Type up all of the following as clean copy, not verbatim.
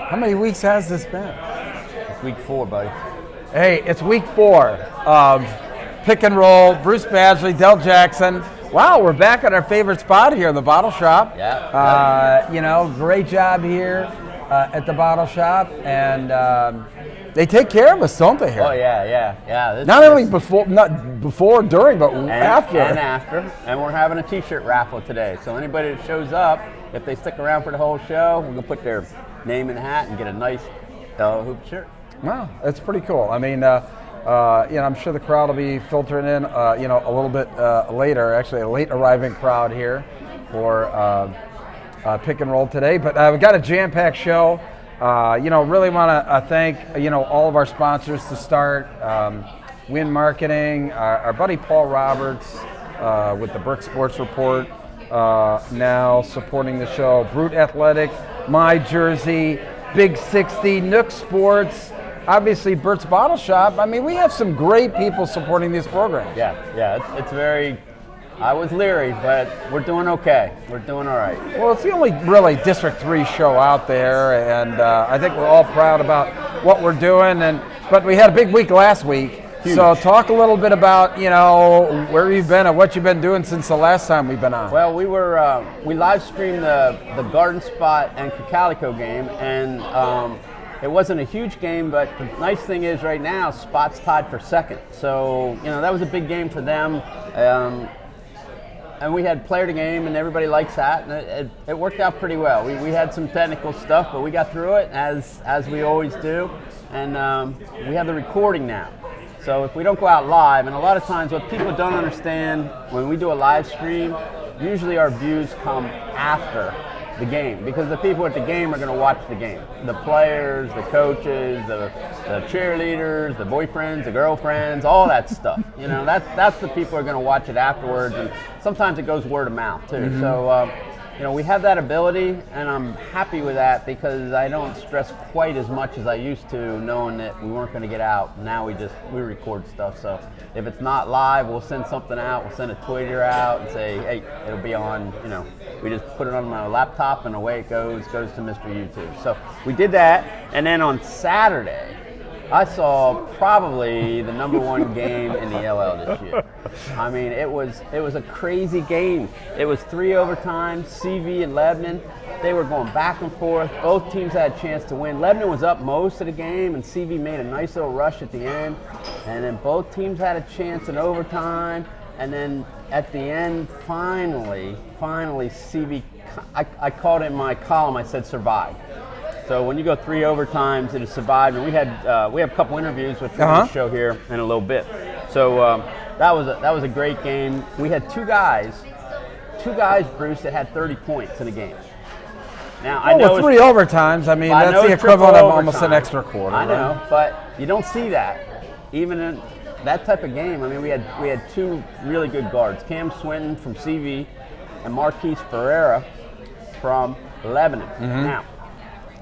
How many weeks has this been? It's week 4, buddy. Hey, it's week 4 of Pick and Roll. Bruce Badgley, Del Jackson. Wow, we're back at our favorite spot here, the Bottle Shop. Yeah. Great job here at the Bottle Shop, and they take care of us, don't they? Here. Oh yeah. Not only before, during, but after. And after. And we're having a T-shirt raffle today. So anybody that shows up, if they stick around for the whole show, we're gonna put their name in the hat and get a nice hoop shirt. Wow, that's pretty cool. I mean, I'm sure the crowd will be filtering in, a little bit later. Actually, a late arriving crowd here for Pick and Roll today. But we've got a jam-packed show. Really want to thank all of our sponsors to start. Win Marketing, our buddy Paul Roberts with the Brick Sports Report, now supporting the show. Brute Athletic, My Jersey, Big 60, Nook Sports. Obviously, Bert's Bottle Shop. I mean, we have some great people supporting these programs. Yeah, it's very, I was leery, but we're doing okay. We're doing all right. Well, it's the only really District 3 show out there, and I think we're all proud about what we're doing. But we had a big week last week. Huge. So talk a little bit about, where you've been and what you've been doing since the last time we've been on. Well, we live streamed the Garden Spot and Calico game, and it wasn't a huge game, but the nice thing is right now, Spot's tied for second. So, that was a big game for them. And we had player to game, and everybody likes that, and it worked out pretty well. We had some technical stuff, but we got through it, as we always do. And we have the recording now. So if we don't go out live, and a lot of times what people don't understand, when we do a live stream, usually our views come after the game, because the people at the game are going to watch the game. The players, the coaches, the cheerleaders, the boyfriends, the girlfriends, all that stuff. That's the people who are going to watch it afterwards, and sometimes it goes word of mouth too. Mm-hmm. So we have that ability, and I'm happy with that because I don't stress quite as much as I used to, knowing that we weren't going to get out. Now we record stuff. So if it's not live, we'll send something out. We'll send a Twitter out and say, hey, it'll be on. We just put it on my laptop, and away it goes to Mr. YouTube. So we did that, and then on Saturday, I saw probably the number 1 game in the LL this year. I mean, it was a crazy game. It was 3 overtimes. CV and Lebanon, they were going back and forth. Both teams had a chance to win. Lebanon was up most of the game, and CV made a nice little rush at the end. And then both teams had a chance in overtime. And then at the end, finally, CV, I called it in my column, I said survive. So when you go 3 overtimes, it has survived, and we have a couple interviews which we're going to show here in a little bit. So that was a great game. We had two guys, Bruce, that had 30 points in a game. Now I know with 3 overtimes, I mean that's the equivalent of almost an extra quarter. I know, but you don't see that even in that type of game. I mean, we had 2 really good guards, Cam Swinton from CV and Marquise Ferreira from Lebanon. Mm-hmm. Now,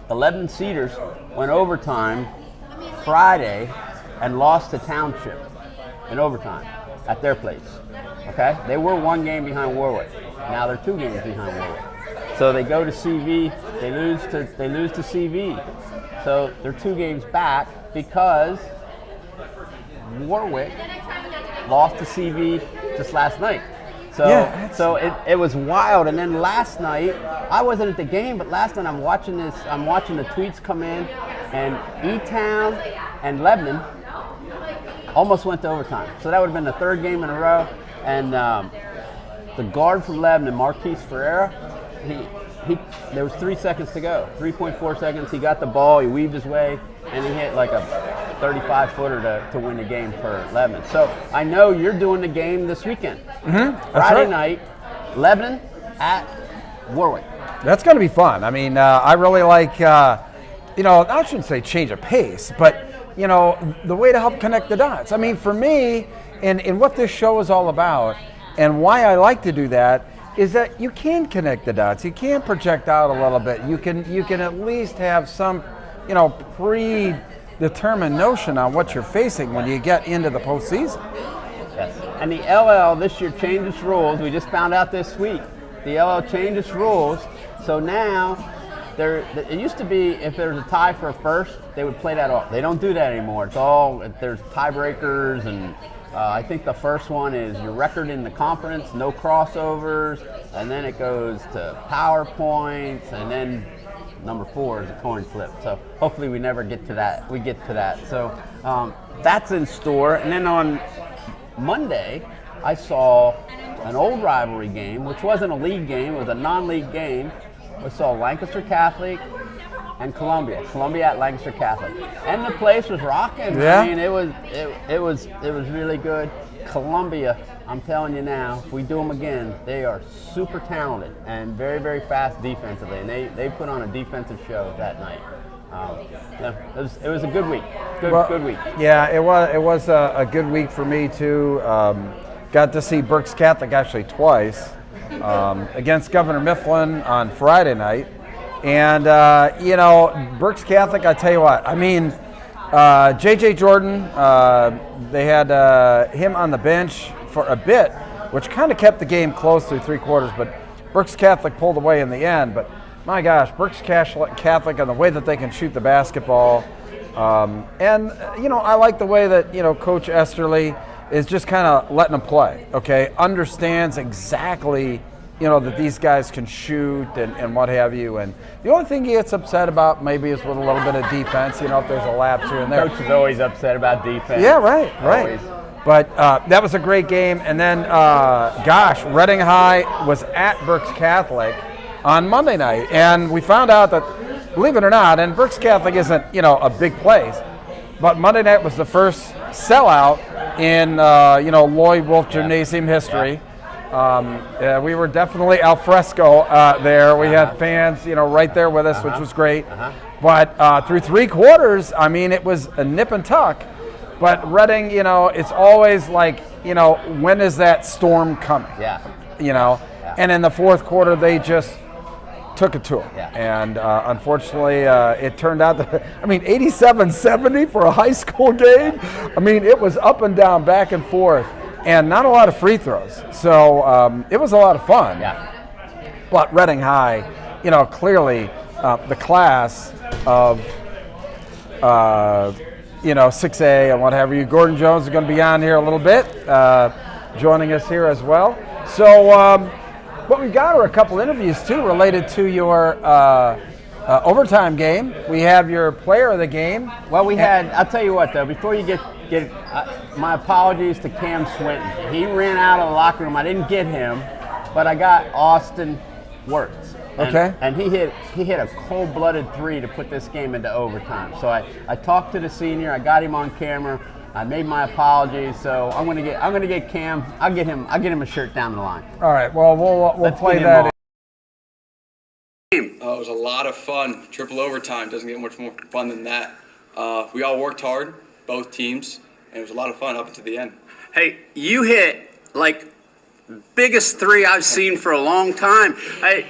the Lebanon Cedars went overtime Friday and lost to Township in overtime at their place. Okay? They were 1 game behind Warwick. Now they're 2 games behind Warwick. So they go to CV, they lose to CV. So they're 2 games back because Warwick lost to CV just last night. So it was wild. And then last night, I wasn't at the game, but last night I'm watching the tweets come in, and E-Town and Lebanon almost went to overtime. So that would have been the 3rd game in a row. And the guard from Lebanon, Marquise Ferreira, there was 3 seconds to go, 3.4 seconds. He got the ball, he weaved his way, and he hit like a 35-footer to win the game for Lebanon. So I know you're doing the game this weekend. Mm-hmm. Friday night, Lebanon at Warwick. That's going to be fun. I mean, I really like, I shouldn't say change of pace, but, the way to help connect the dots. I mean, for me, and what this show is all about, and why I like to do that, is that you can connect the dots. You can project out a little bit. You can at least have some, predetermined notion on what you're facing when you get into the postseason. Yes. And the LL this year changed its rules. We just found out this week. The LL changed its rules. So now It used to be if there was a tie for a first, they would play that off. They don't do that anymore. It's all there's tiebreakers, and I think the first one is your record in the conference, no crossovers, and then it goes to PowerPoints, and then number 4 is a coin flip. So hopefully we never get to that. We get to that. So that's in store. And then on Monday, I saw an old rivalry game, which wasn't a league game, it was a non-league game. We saw Lancaster Catholic and Columbia at Lancaster Catholic, and the place was rocking. Yeah. I mean, it was really good. Columbia, I'm telling you now, if we do them again, they are super talented and very, very fast defensively, and they put on a defensive show that night. It was a good week. Good week. Yeah, it was a good week for me too. Got to see Berks Catholic actually twice against Governor Mifflin on Friday night. And, Berks Catholic, I tell you what, I mean, J.J. Jordan, they had him on the bench for a bit, which kind of kept the game close through 3 quarters, but Berks Catholic pulled away in the end. But, my gosh, Berks Catholic and the way that they can shoot the basketball. I like the way that, Coach Esterly is just kind of letting them play, okay? Understands exactly, that these guys can shoot and what have you. And the only thing he gets upset about maybe is with a little bit of defense, if there's a lapse here and there. Coach is always upset about defense. Yeah, right. Always. But that was a great game. And then, Reading High was at Berks Catholic on Monday night. And we found out that, believe it or not, and Berks Catholic isn't, a big place, but Monday night was the first sellout in, Lloyd Wolf Gymnasium history. We were definitely al fresco there. We had fans, right there with us, which was great. But through 3 quarters, I mean, it was a nip and tuck. But Reading, it's always like, when is that storm coming? Yeah. And in the 4th quarter, they just took it to them. Yeah. And unfortunately, it turned out that, 87-70 for a high school game. I mean, it was up and down, back and forth, and not a lot of free throws. So it was a lot of fun. Yeah. But Reading High, clearly the class of, 6A and what have you. Gordon Jones is going to be on here a little bit, joining us here as well. So what we got are a couple interviews, too, related to your overtime game. We have your player of the game. Well, I'll tell you what, though, before you get my apologies to Cam Swinton. He ran out of the locker room. I didn't get him, but I got Austin Wirtz. And he hit a cold-blooded 3 to put this game into overtime. So I talked to the senior. I got him on camera. I made my apologies. So I'm gonna get Cam. I'll get him a shirt down the line. All right. Well, we'll play that. It was a lot of fun. Triple overtime doesn't get much more fun than that. We all worked hard, both teams, and it was a lot of fun up to the end. Hey, you hit biggest 3 I've seen for a long time.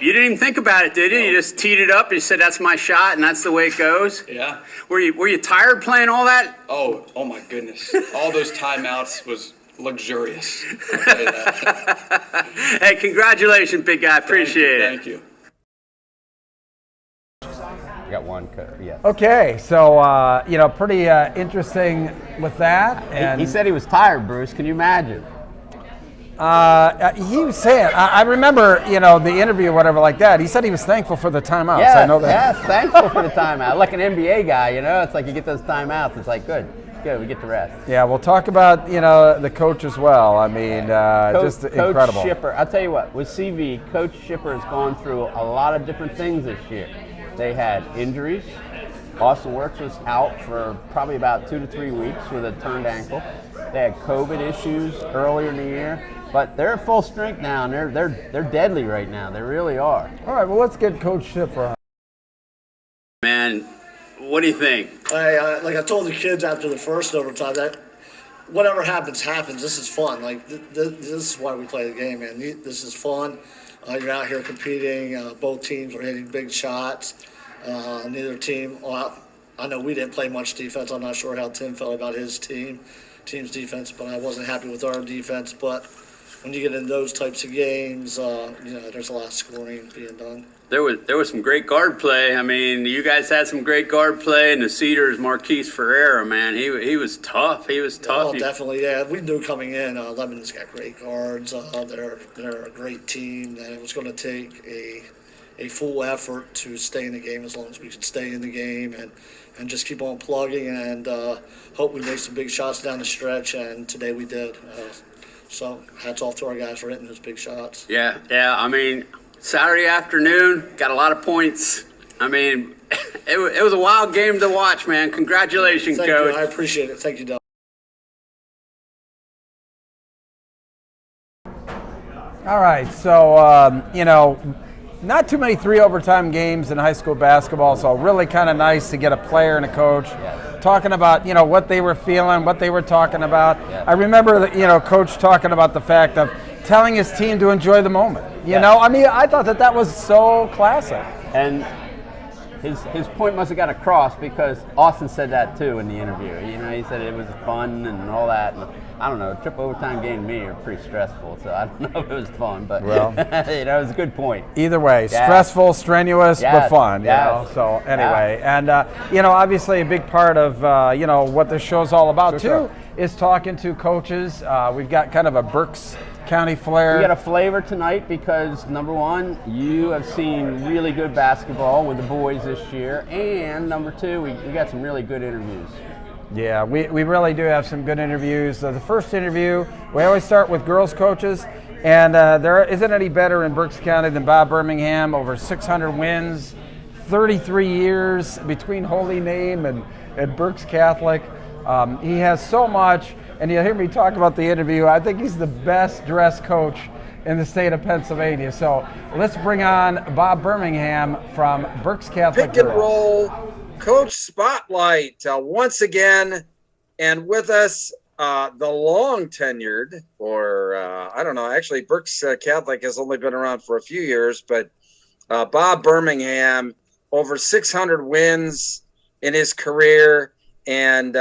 You didn't even think about it, did you? You just teed it up. You said, "That's my shot," and that's the way it goes. Yeah. Were you tired playing all that? Oh my goodness! All those timeouts was luxurious. I'll tell you that. Hey, congratulations, big guy. Appreciate it. Thank you. I got one cut. Yeah. Okay, so pretty interesting with that. And He said he was tired, Bruce. Can you imagine? he was saying, I remember, the interview or whatever like that. He said he was thankful for the timeouts. Yes, I know that. Yes, thankful for the timeout. Like an NBA guy, it's like you get those timeouts. It's like, good, we get to rest. Yeah, we'll talk about, the coach as well. I mean, just incredible. Coach Shipper, I'll tell you what, with CV, Coach Shipper has gone through a lot of different things this year. They had injuries. Austin Wirtz was out for probably about 2 to 3 weeks with a turned ankle. They had COVID issues earlier in the year. But they're at full strength now, and they're deadly right now. They really are. All right, well, let's get Coach Shipper on. Man, what do you think? I told the kids after the first overtime that whatever happens, happens. This is fun. This is why we play the game, man. This is fun. You're out here competing. Both teams are hitting big shots. Neither team. Well, I know we didn't play much defense. I'm not sure how Tim felt about his team's defense, but I wasn't happy with our defense. But when you get in those types of games, there's a lot of scoring being done. There was some great guard play. I mean, you guys had some great guard play, and the Cedars, Marquise Ferreira, man, he was tough. He was tough. Oh, definitely, yeah. We knew coming in, Lebanon's got great guards. They're a great team, and it was going to take a full effort to stay in the game as long as we could stay in the game and just keep on plugging and hope we make some big shots down the stretch, and today we did. So hats off to our guys for hitting those big shots. Yeah. I mean, Saturday afternoon, got a lot of points. I mean, it was a wild game to watch, man. Congratulations, Thank Coach. you. I appreciate it. Thank you, Doug. All right, so, not too many 3 overtime games in high school basketball, so really kind of nice to get a player and a coach talking about, what they were feeling, what they were talking about. I remember, Coach talking about the fact of telling his team to enjoy the moment. You know, I mean, I thought that was so classic. And his point must have got across because Austin said that too in the interview. He said it was fun and all that. And I don't know, a triple overtime game to me are pretty stressful, so I don't know if it was fun, but it was a good point. Either way, stressful, strenuous, but fun. Yes. So anyway, and obviously a big part of what this show's all about is talking to coaches. We've got kind of a Berks County flair. We got a flavor tonight because, number one, you have seen really good basketball with the boys this year, and number two, we got some really good interviews. Yeah, we really do have some good interviews. The first interview, we always start with girls coaches, and there isn't any better in Berks County than Bob Birmingham, over 600 wins, 33 years between Holy Name and Berks Catholic. He has so much, and you'll hear me talk about the interview. I think he's the best dressed coach in the state of Pennsylvania. So let's bring on Bob Birmingham from Berks Catholic Pick and Girls. Roll Coach Spotlight once again, and with us the long tenured, or I don't know, actually Berks Catholic has only been around for a few years, but Bob Birmingham, over 600 wins in his career, and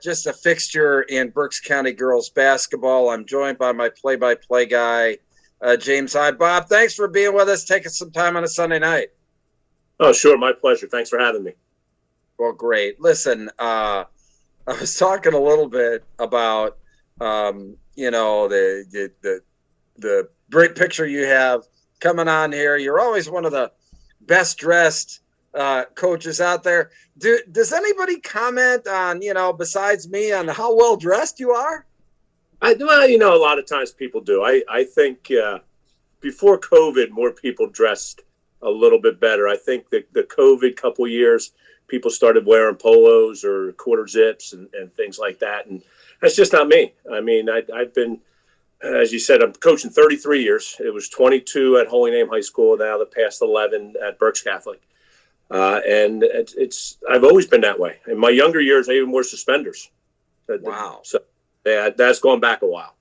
just a fixture in Berks County girls basketball. I'm joined by my play-by-play guy, James Hyde. Bob, thanks for being with us, taking some time on a Sunday night. Oh, sure. My pleasure. Thanks for having me. Well, great. Listen, I was talking a little bit about, the great picture you have coming on here. You're always one of the best dressed coaches out there. Does anybody comment on, besides me, on how well dressed you are? A lot of times people do. I think before COVID, more people dressed a little bit better. I think that the COVID couple years, people started wearing polos or quarter zips and things like that. And that's just not me. I mean, I've been, as you said, I'm coaching 33 years. It was 22 at Holy Name High School, now the past 11 at Berks Catholic. And I've always been that way. In my younger years, I even wore suspenders. Wow. So yeah, that's going back a while.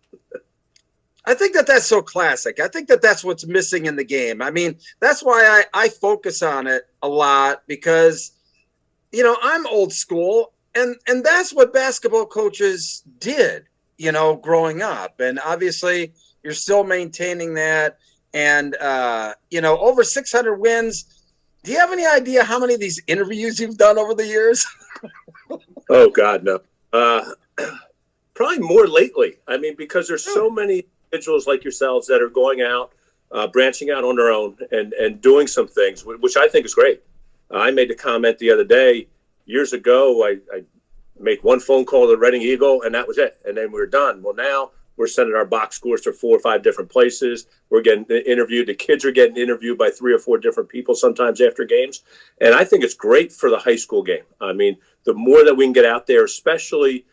I think that's so classic. I think that's what's missing in the game. I mean, that's why I focus on it a lot, because, I'm old school, and that's what basketball coaches did, growing up. And obviously you're still maintaining that. And, over 600 wins. Do you have any idea how many of these interviews you've done over the years? Oh, God, no. Probably more lately. I mean, because there's so many individuals like yourselves that are going out, branching out on their own and doing some things, which I think is great. I made the comment the other day, years ago, I make one phone call to the Reading Eagle, and that was it. And then we were done. Well, now we're sending our box scores to 4 or 5 different places. We're getting interviewed. The kids are getting interviewed by 3 or 4 different people sometimes after games. And I think it's great for the high school game. I mean, the more that we can get out there, especially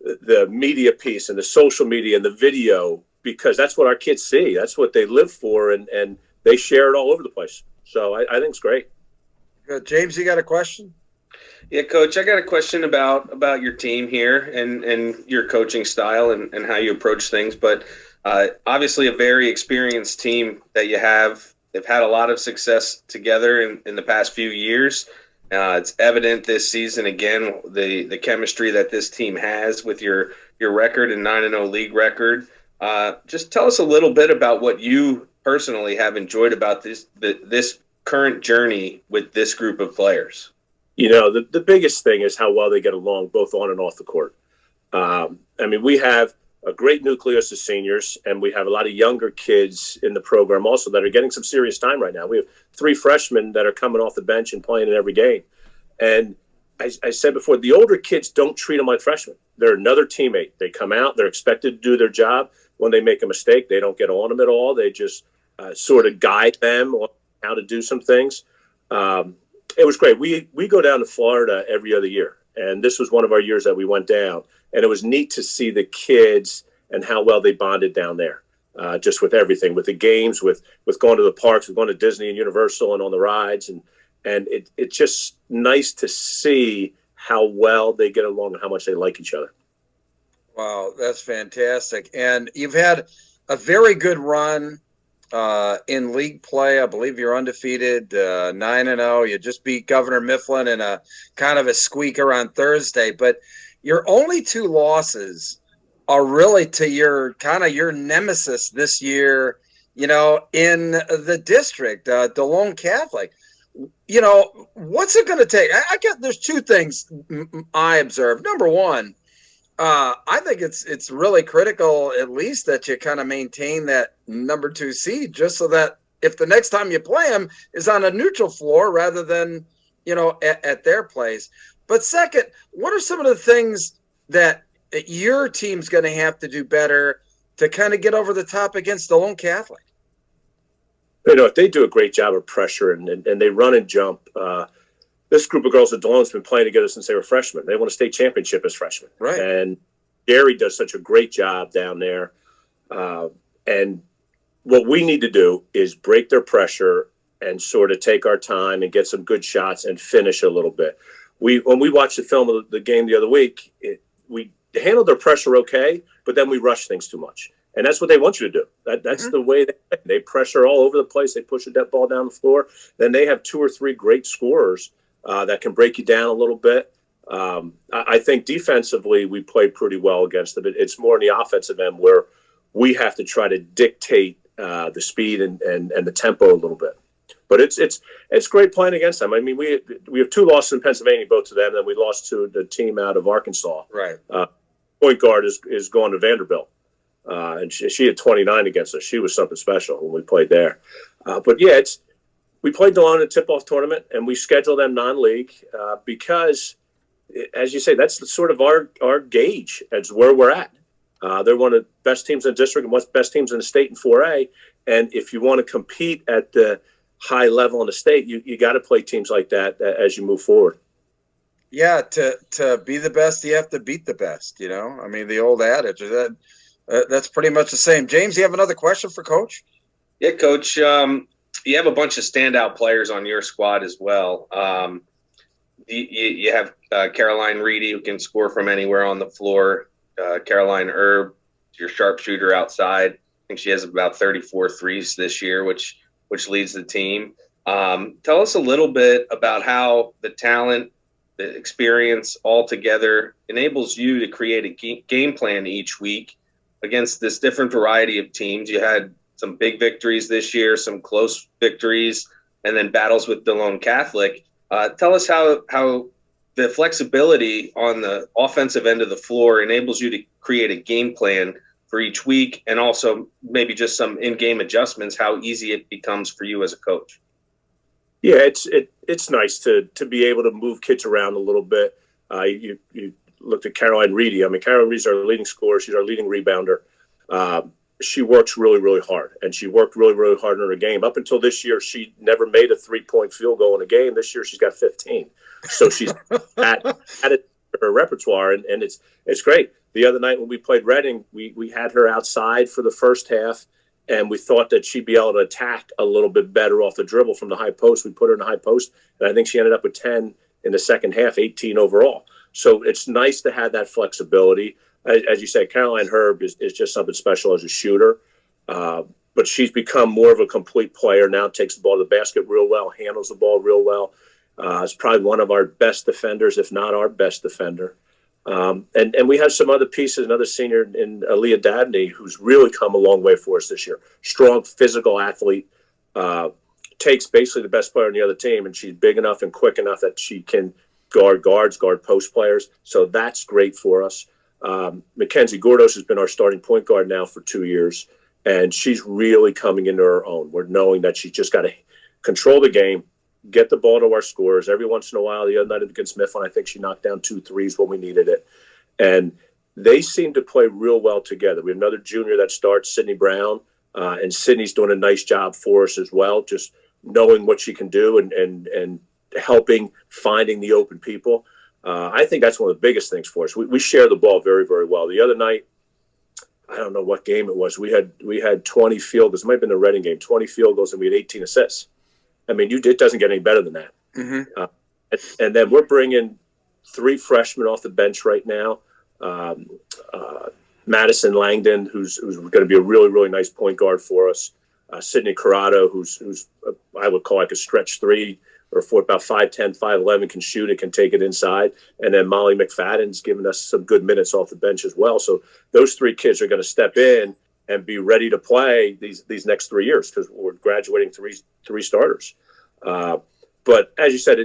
the media piece and the social media and the video, because that's what our kids see. That's what they live for, and they share it all over the place. So I think it's great. Good. James, you got a question? Yeah, Coach, I got a question about your team here and your coaching style and how you approach things. But obviously a very experienced team that you have. They've had a lot of success together in the past few years. It's evident this season, again, the chemistry that this team has with your record and 9-0 league record. Just tell us a little bit about what you personally have enjoyed about this current journey with this group of players. The biggest thing is how well they get along, both on and off the court. We have a great nucleus of seniors, and we have a lot of younger kids in the program also that are getting some serious time right now. We have 3 freshmen that are coming off the bench and playing in every game. And I said before, the older kids don't treat them like freshmen. They're another teammate. They come out, they're expected to do their job. When they make a mistake, they don't get on them at all. They just sort of guide them on how to do some things. It was great. We go down to Florida every other year, and this was one of our years that we went down. And it was neat to see the kids and how well they bonded down there, just with everything, with the games, with going to the parks, with going to Disney and Universal and on the rides. And it's just nice to see how well they get along and how much they like each other. Wow, that's fantastic. And you've had a very good run in league play. I believe you're undefeated, 9-0. You just beat Governor Mifflin in a kind of a squeaker on Thursday. But your only 2 losses are really to your nemesis this year, in the district, DeLone Catholic. What's it going to take? I guess there's 2 things I observe. Number one, I think it's really critical, at least, that you kind of maintain that number 2 seed, just so that if the next time you play them is on a neutral floor rather than, at their place. But second, what are some of the things that your team's going to have to do better to kind of get over the top against the Lone Catholic? They do a great job of pressure, and they run and jump. This group of girls at DeLone's been playing together since they were freshmen. They won a state championship as freshmen. Right. And Gary does such a great job down there. And what we need to do is break their pressure and sort of take our time and get some good shots and finish a little bit. When we watched the film of the game the other week, we handled their pressure okay, but then we rushed things too much. And that's what they want you to do. That's the way they pressure all over the place. They push that ball down the floor. Then they have 2 or 3 great scorers that can break you down a little bit. I think defensively we played pretty well against them. It's more in the offensive end where we have to try to dictate the speed and the tempo a little bit. But it's great playing against them. We have 2 losses in Pennsylvania, both to them. Then we lost to the team out of Arkansas. Right. Point guard is going to Vanderbilt. And she had 29 against us. She was something special when we played there. We played DeLone in a tip-off tournament, and we scheduled them non-league because, as you say, that's sort of our gauge as where we're at. They're one of the best teams in the district and one of the best teams in the state in 4A. And if you want to compete at the high level in the state, you got to play teams like that as you move forward. Yeah, to be the best, you have to beat the best, the old adage. That's pretty much the same. James, you have another question for Coach? Yeah, Coach. You have a bunch of standout players on your squad as well. You have Caroline Reedy, who can score from anywhere on the floor. Caroline Erb, your sharpshooter outside. I think she has about 34 threes this year, which leads the team. Tell us a little bit about how the talent, the experience all together enables you to create a game plan each week against this different variety of teams. You had some big victories this year, some close victories, and then battles with DeLone Catholic. Tell us how the flexibility on the offensive end of the floor enables you to create a game plan for each week, and also maybe just some in-game adjustments, how easy it becomes for you as a coach. Yeah, it's nice to be able to move kids around a little bit. You looked at Caroline Reedy. Caroline Reedy's our leading scorer. She's our leading rebounder. She works really, really hard, and she worked really, really hard in her game. Up until this year, she never made a 3-point field goal in a game. This year, she's got 15. So she's added her repertoire, and it's great. The other night when we played Reading, we had her outside for the first half, and we thought that she'd be able to attack a little bit better off the dribble from the high post. We put her in the high post, and I think she ended up with 10 in the second half, 18 overall. So it's nice to have that flexibility. As you said, Caroline Herb is just something special as a shooter. But she's become more of a complete player now, takes the ball to the basket real well, handles the ball real well. Is probably one of our best defenders, if not our best defender. And we have some other pieces, another senior in Aaliyah Dabney, who's really come a long way for us this year. Strong physical athlete, takes basically the best player on the other team, and she's big enough and quick enough that she can guard guards, guard post players. So that's great for us. Mackenzie Gordo has been our starting point guard now for 2 years, and she's really coming into her own. We're knowing that she's just got to control the game, get the ball to our scorers. Every once in a while, the other night against Mifflin, I think she knocked down 2 threes when we needed it. And they seem to play real well together. We have another junior that starts, Sydney Brown, and Sydney's doing a nice job for us as well, just knowing what she can do and helping finding the open people. I think that's one of the biggest things for us. We share the ball very, very well. The other night, I don't know what game it was. We had 20 field goals. It might have been the Reading game, 20 field goals, and we had 18 assists. I mean, it doesn't get any better than that. Mm-hmm. And then we're bringing 3 freshmen off the bench right now. Madison Langdon, who's going to be a really, really nice point guard for us. Sydney Corrado, who's I would call like a stretch 3 or 4, about 5'10", 5'11", can shoot it, can take it inside. And then Molly McFadden's given us some good minutes off the bench as well. So those 3 kids are going to step in and be ready to play these next 3 years, because we're graduating three starters. But as you said,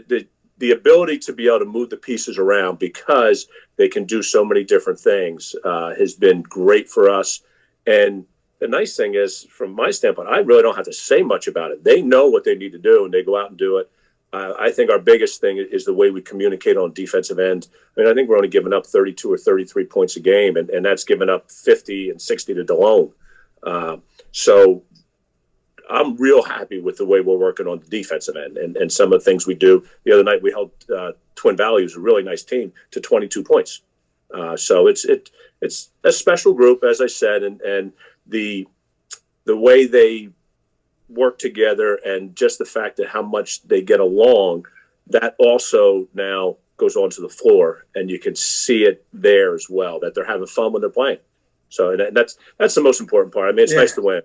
the ability to be able to move the pieces around because they can do so many different things has been great for us. And the nice thing is, from my standpoint, I really don't have to say much about it. They know what they need to do, and they go out and do it. I think our biggest thing is the way we communicate on defensive end. I mean, I think we're only giving up 32 or 33 points a game, and that's giving up 50 and 60 to DeLone. So I'm real happy with the way we're working on the defensive end and some of the things we do. The other night we held Twin Valley, who's a really nice team, to 22 points. So it's a special group, as I said, and the way they work together, and just the fact that how much they get along, that also now goes onto the floor, and you can see it there as well, that they're having fun when they're playing. So that's the most important part. I mean, it's nice to win.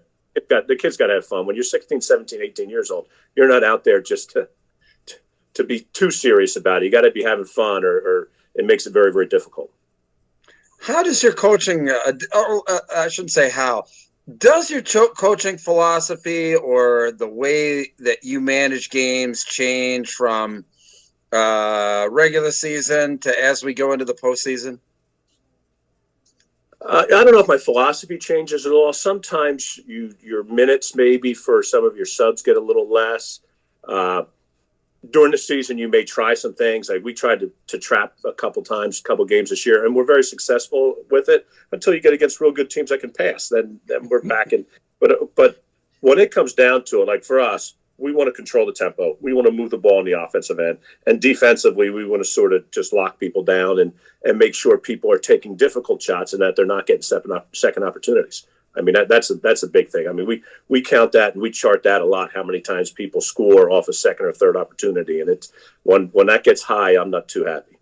The kids got to have fun. When you're 16, 17, 18 years old, you're not out there just to be too serious about it. You got to be having fun, or it makes it very, very difficult. How does your coaching, I shouldn't say how, does your coaching philosophy or the way that you manage games change from regular season to as we go into the postseason? I don't know if my philosophy changes at all. Sometimes your minutes maybe for some of your subs get a little less. During the season, you may try some things. Like we tried to trap a couple games this year, and we're very successful with it until you get against real good teams that can pass. Then we're back in. But when it comes down to it, like for us, we want to control the tempo. We want to move the ball on the offensive end, and defensively, we want to sort of just lock people down and make sure people are taking difficult shots and that they're not getting second opportunities. I mean, that's a big thing. I mean, we count that and we chart that a lot, how many times people score off a second or third opportunity. And it's when that gets high, I'm not too happy.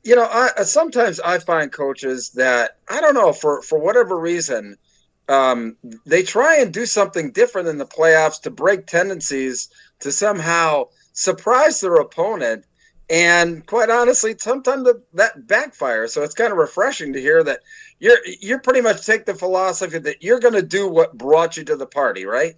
You know, sometimes I find coaches that, I don't know, for whatever reason, they try and do something different in the playoffs to break tendencies to somehow surprise their opponent. And quite honestly, sometimes that backfires. So it's kind of refreshing to hear that you're pretty much take the philosophy that you're going to do what brought you to the party, right?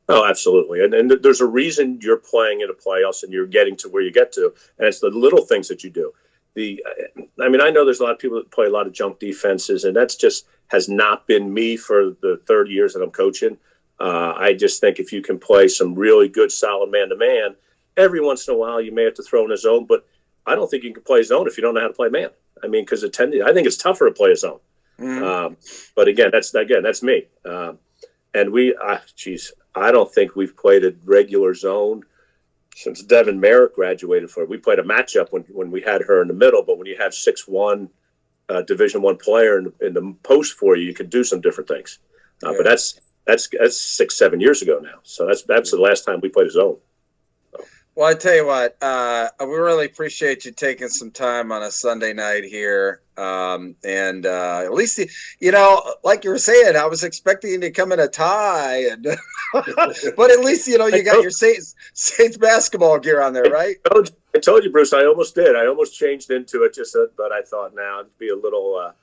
Oh, absolutely. And there's a reason you're playing in a playoffs and you're getting to where you get to. And it's the little things that you do. I mean, I know there's a lot of people that play a lot of junk defenses, and that's just has not been me for the 30 years that I'm coaching. I just think if you can play some really good, solid man-to-man, every once in a while you may have to throw in a zone, but I don't think you can play zone if you don't know how to play man. I mean, because I think it's tougher to play a zone. But again, that's me. And I don't think we've played a regular zone since Devin Merrick graduated for it. We played a matchup when we had her in the middle, but when you have 6'1", Division I player in the post for you, you can do some different things. But that's 6-7 years ago now. So that's the last time we played a zone. Well, I tell you what, we really appreciate you taking some time on a Sunday night here. And at least, like you were saying, I was expecting you to come in a tie, and but at least you got your Saints basketball gear on there, right? I told you, Bruce. I almost did. I almost changed into it, but I thought now it'd be a little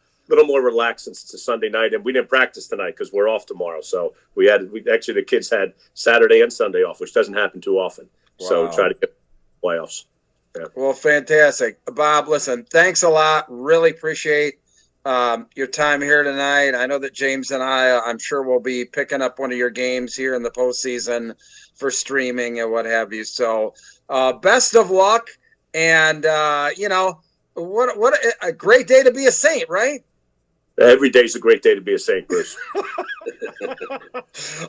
more relaxed since it's a Sunday night, and we didn't practice tonight because we're off tomorrow. So the kids had Saturday and Sunday off, which doesn't happen too often. Wow. So try to get playoffs. Yeah. Well, fantastic. Bob, listen, thanks a lot. Really appreciate your time here tonight. I know that James and I'm sure will be picking up one of your games here in the postseason for streaming and what have you. So best of luck. And, what a great day to be a Saint, right? Every day's a great day to be a Saint, Bruce.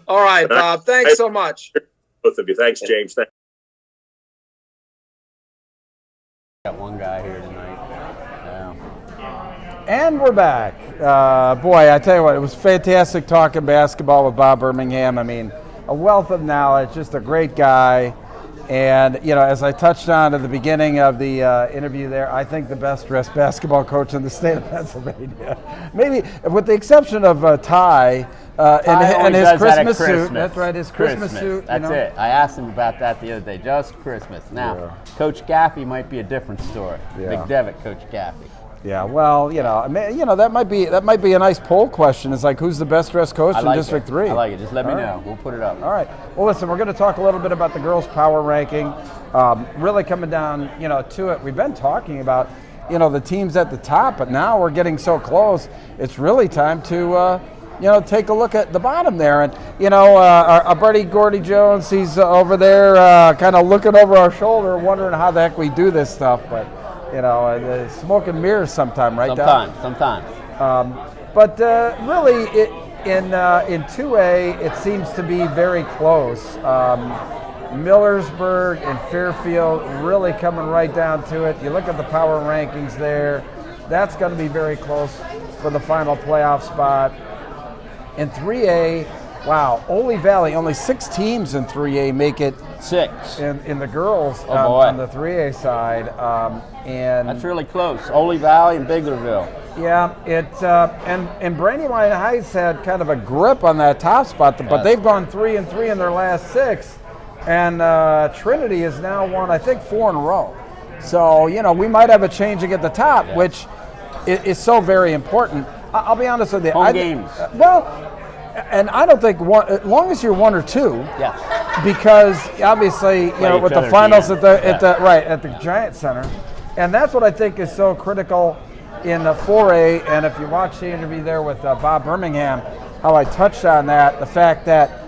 All right, Bob. Thanks so much. Both of you. Thanks, James. Got one guy here tonight. And we're back. Boy, I tell you what, it was fantastic talking basketball with Bob Birmingham. I mean, a wealth of knowledge, just a great guy. And, as I touched on at the beginning of the interview there, I think the best dressed basketball coach in the state of Pennsylvania. Maybe with the exception of Ty and his Christmas suit. That's right, his Christmas suit. That's it. I asked him about that the other day, just Christmas. Now, Coach Gaffey might be a different story. McDevitt, Coach Gaffey. Yeah, well, that might be a nice poll question. It's like, who's the best dressed coach in District 3? I like it. Just let me know. We'll put it up. All right. Well, listen, we're going to talk a little bit about the girls' power ranking. Really coming down, to it. We've been talking about, the teams at the top, but now we're getting so close. It's really time to, take a look at the bottom there. And, our buddy Gordy Jones, he's over there kind of looking over our shoulder, wondering how the heck we do this stuff. But, smoke and mirrors sometime, right? Sometimes. But really, in 2A, it seems to be very close. Millersburg and Fairfield really coming right down to it. You look at the power rankings there. That's going to be very close for the final playoff spot. In 3A, wow, Ole Valley, only 6 teams in 3A make it 6 in the girls on the 3A side. And that's really close. Ole Valley and Biglerville. Yeah, and Brandywine Heights had kind of a grip on that top spot, but they've gone 3-3 in their last 6, and Trinity has now won, I think, 4 in a row. So we might have a changing at the top, which is so very important. I'll be honest with you. Home games. And I don't think as long as you're 1 or 2. Yeah. Because obviously, with the finals at the Giant Center, and that's what I think is so critical in the 4A. And if you watch the interview there with Bob Birmingham, how I touched on that, the fact that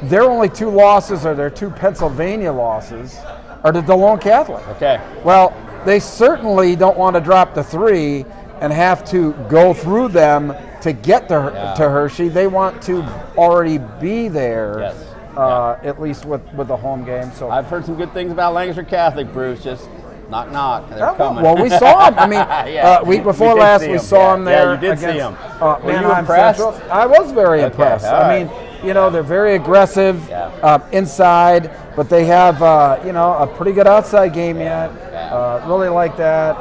their only 2 losses, or their 2 Pennsylvania losses, are to DeLone Catholic. Okay. Well, they certainly don't want to drop to 3 and have to go through them to get to Hershey. They want to already be there, at least with the home game. So I've heard some good things about Lancaster Catholic, Bruce. Just knock, knock. They're coming. Well, we saw them. I mean, week before last, we saw them there. Yeah, you did see them. Were you impressed? Central. I was very impressed. I mean, they're very aggressive inside, but they have, a pretty good outside game yet. Really like that.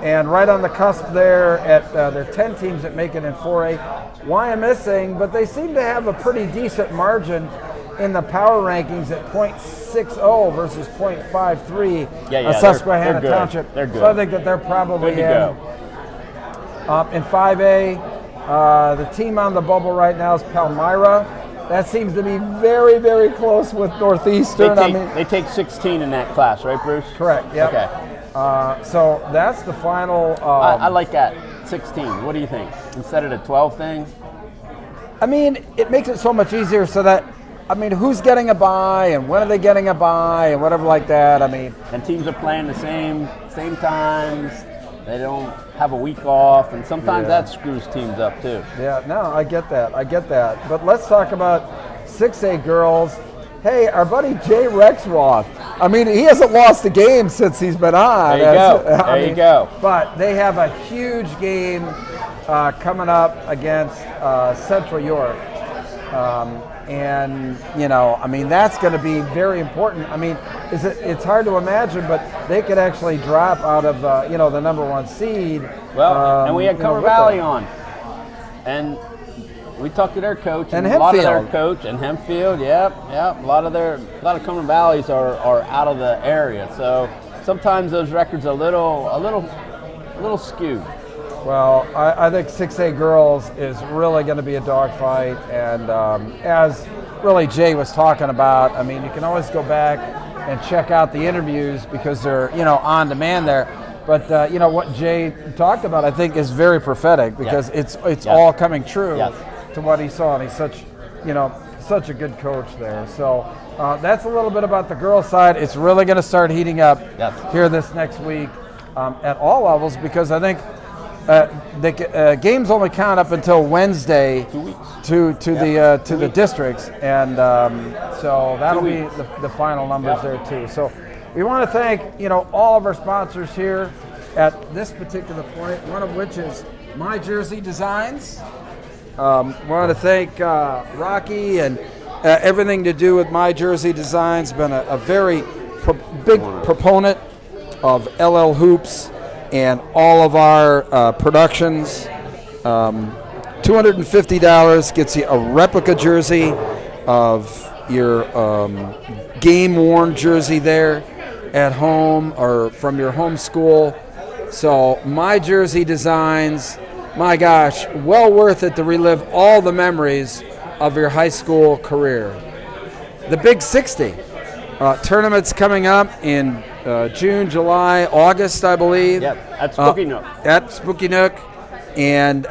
And right on the cusp there at their 10 teams that make it in 4A. Why I'm missing, but they seem to have a pretty decent margin in the power rankings at .60 versus .53 Susquehanna they're Township. They're good. So I think that they're probably good to go. In 5A, the team on the bubble right now is Palmyra. That seems to be very, very close with Northeastern. They take 16 in that class, right, Bruce? Correct, yep. Okay. So that's the final. I like that, 16. What do you think? Instead of the 12 thing? I mean, it makes it so much easier so that, who's getting a bye and when are they getting a bye and whatever like that. And teams are playing the same times. They don't have a week off, and sometimes that screws teams up too. Yeah, no, I get that. But let's talk about 6A girls. Hey, our buddy Jay Rexroth. He hasn't lost a game since he's been on. There you go. But they have a huge game coming up against Central York. And, I mean, that's going to be very important. I mean, it's hard to imagine, but they could actually drop out of, the number 1 seed. Well, and we had Cover Valley them. on. And we talked to their coach. And a lot of their Hempfield. coach. And Hempfield, yep. A lot of Cover Valleys are out of the area. So sometimes those records are a little skewed. Well, I think 6A girls is really going to be a dogfight, and as really Jay was talking about, I mean, you can always go back and check out the interviews because they're on demand there. But what Jay talked about, I think, is very prophetic because it's all coming true to what he saw, and he's such a good coach there. So that's a little bit about the girls' side. It's really going to start heating up here this next week at all levels because I think. The games only count up until Wednesday 2 weeks. to the districts, and so that'll be the final numbers there too. So we want to thank all of our sponsors here at this particular point. One of which is My Jersey Designs. We want to thank Rocky and everything to do with My Jersey Designs. Been a very big proponent of LL Hoops and all of our productions. $250 gets you a replica jersey of your game-worn jersey there at home or from your home school. So My Jersey Designs, my gosh, well worth it to relive all the memories of your high school career. The Big 60 tournament's coming up in June, July, August, I believe. Yep, at Spooky Nook. At Spooky Nook. And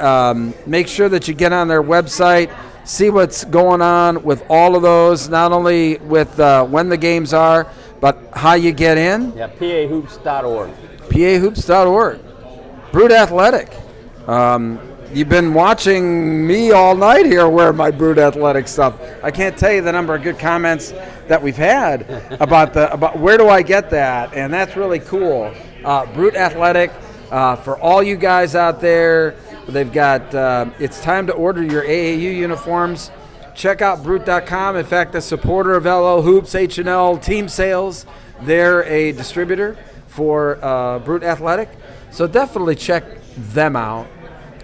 make sure that you get on their website, see what's going on with all of those, not only with when the games are, but how you get in. Yeah, pahoops.org. pahoops.org. Brute Athletic. You've been watching me all night here wear my Brute Athletic stuff. I can't tell you the number of good comments that we've had about where do I get that, and that's really cool. Brute Athletic, for all you guys out there, they've got, it's time to order your AAU uniforms. Check out Brute.com. In fact, a supporter of LL Hoops, H&L Team Sales, they're a distributor for Brute Athletic. So definitely check them out.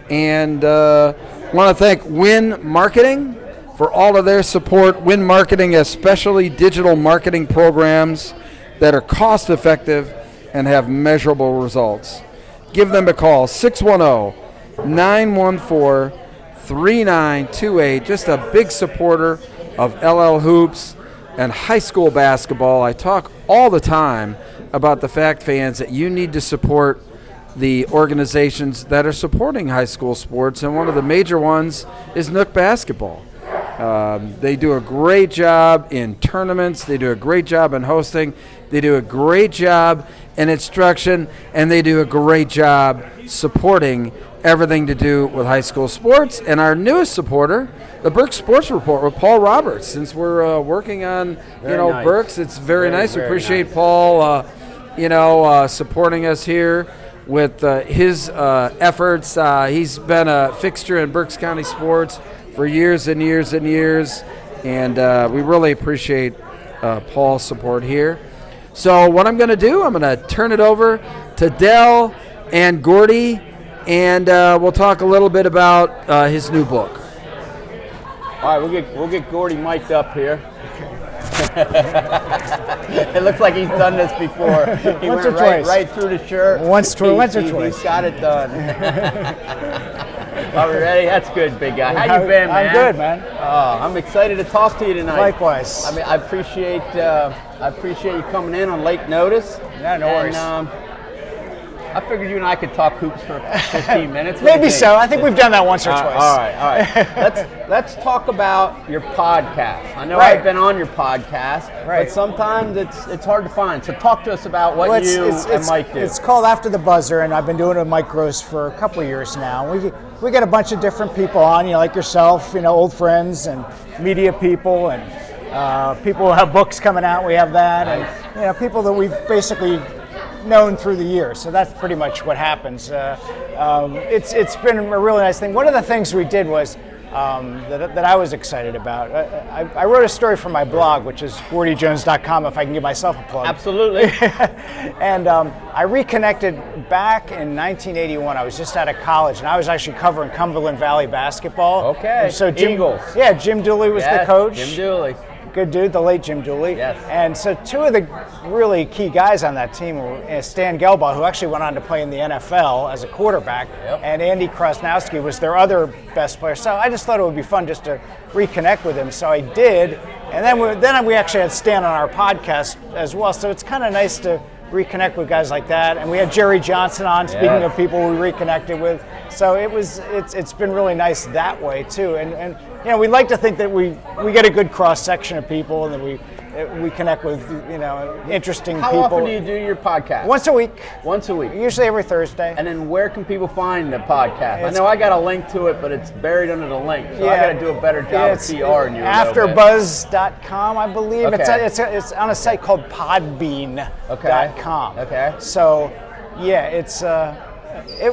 And want to thank Win Marketing for all of their support. Win Marketing has specialty digital marketing programs that are cost effective and have measurable results. Give them a call, 610-914-3928. Just a big supporter of LL Hoops and high school basketball. I talk all the time about the fact, fans, that you need to support the organizations that are supporting high school sports, and one of the major ones is Nook Basketball. They do a great job in tournaments. They do a great job in hosting. They do a great job in instruction, and they do a great job supporting everything to do with high school sports. And our newest supporter, the Berks Sports Report with Paul Roberts. Since we're working on, nice. Berks, it's very nice. We very appreciate nice. Paul, supporting us here with his efforts. He's been a fixture in Berks County sports for years and years and years, and we really appreciate Paul's support here. So what I'm going to do, I'm going to turn it over to Dell and Gordy, and we'll talk a little bit about his new book. All right, we'll get Gordy mic'd up here. It looks like he's done this before. He Once went or twice. right through the shirt. Once or twice. He's got it done. Are we ready? That's good, big guy. How you been, man? I'm good, man. I'm excited to talk to you tonight. Likewise. I mean, I appreciate you coming in on late notice. Yeah, no worries. I figured you and I could talk hoops for 15 minutes. What do you Maybe think? so. I think we've done that once or twice. All right. Let's talk about your podcast. I know Right. I've been on your podcast, Right. but sometimes it's hard to find. So talk to us about what you and Mike do. It's called After the Buzzer, and I've been doing it with Mike Gross for a couple of years now. We get a bunch of different people on, like yourself, old friends and media people, and people who have books coming out. We have that, and people that we've basically known through the years. So that's pretty much what happens. It's been a really nice thing. One of the things we did was that I was excited about. I wrote a story for my blog, which is gordyjones.com, if I can give myself a plug. Absolutely. And I reconnected back in 1981. I was just out of college, and I was actually covering Cumberland Valley basketball. Okay. And so Eagles. Yeah, Jim Dooley was the coach. Jim Dooley. Good dude, the late Jim Dooley. Yes. And so two of the really key guys on that team were Stan Gelbaugh, who actually went on to play in the NFL as a quarterback, and Andy Krasnowski was their other best player. So I just thought it would be fun just to reconnect with him. So I did. And then we actually had Stan on our podcast as well. So it's kind of nice to reconnect with guys like that. And we had Jerry Johnson on, speaking of people we reconnected with. So it's been really nice that way too. And you know, we like to think that we get a good cross section of people, and that we connect with, you know, interesting people. How often do you do your podcast? Once a week. Once a week. Usually every Thursday. And then where can people find the podcast? I know I got a link to it, but it's buried under the link, so I got to do a better job of PR in you. Afterbuzz.com, I believe. Okay. It's on a site called Podbean.com. Okay. So, yeah,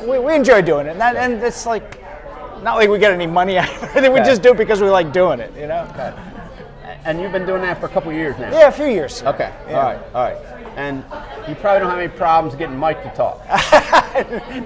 we enjoy doing it, and it's like not like we get any money out of it. We just do it because we like doing it, you know. Okay. And you've been doing that for a couple of years now? Yeah, a few years. Okay, Yeah. all right. And you probably don't have any problems getting Mike to talk.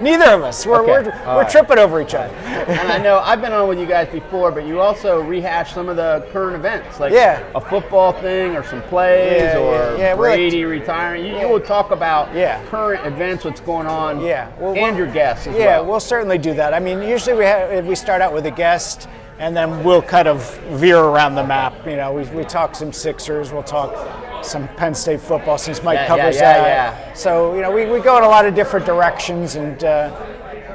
Neither of us. We're tripping over each other. And I know I've been on with you guys before, but you also rehash some of the current events, like a football thing or some plays or Brady retiring. You will talk about current events, what's going on, and your guests as well. Yeah, we'll certainly do that. I mean, usually we start out with a guest, and then we'll kind of veer around the map. You know, we talk some Sixers, we'll talk some Penn State football since Mike covers that. Yeah. So, you know, we go in a lot of different directions, and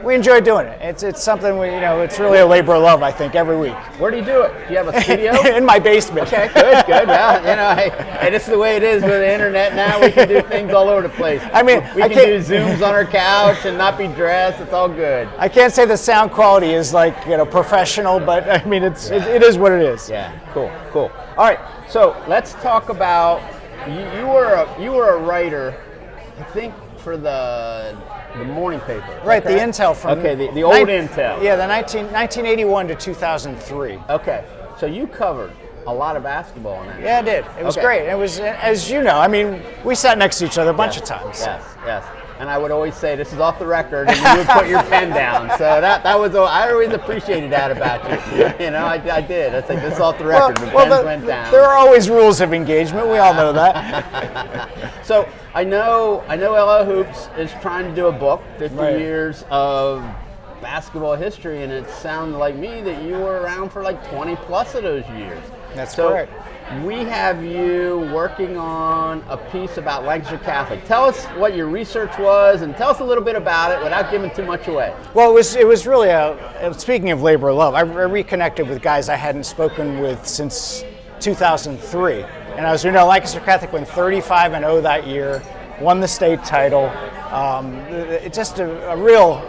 we enjoy doing it. It's something it's really a labor of love, I think, every week. Where do you do it? Do you have a studio? In my basement. Okay, good. Well, hey, this is the way it is with the internet now. We can do things all over the place. I mean, we can do Zooms on our couch and not be dressed. It's all good. I can't say the sound quality is professional, but I mean, it is what it is. Yeah, cool. All right, so let's talk about you were a writer, I think, for the morning paper. Right, the Intel from the old Intel. Yeah, the 1981 to 2003. Okay, so you covered a lot of basketball in that. Yeah, I did. It was great. It was, as you know, I mean, we sat next to each other a bunch of times. Yes. And I would always say, this is off the record, and you would put your pen down. So that was, I always appreciated that about you. You know, I did. I said, this is off the record, the pens went down. There are always rules of engagement. We all know that. So I know LL Hoops is trying to do a book, 50 years of basketball history, and it sounded like me that you were around for like 20 plus of those years. That's correct. We have you working on a piece about Lancaster Catholic. Tell us what your research was, and tell us a little bit about it without giving too much away. Well, it was really speaking of labor of love, I reconnected with guys I hadn't spoken with since 2003. And as you know, Lancaster Catholic went 35-0 that year, won the state title. It's just a real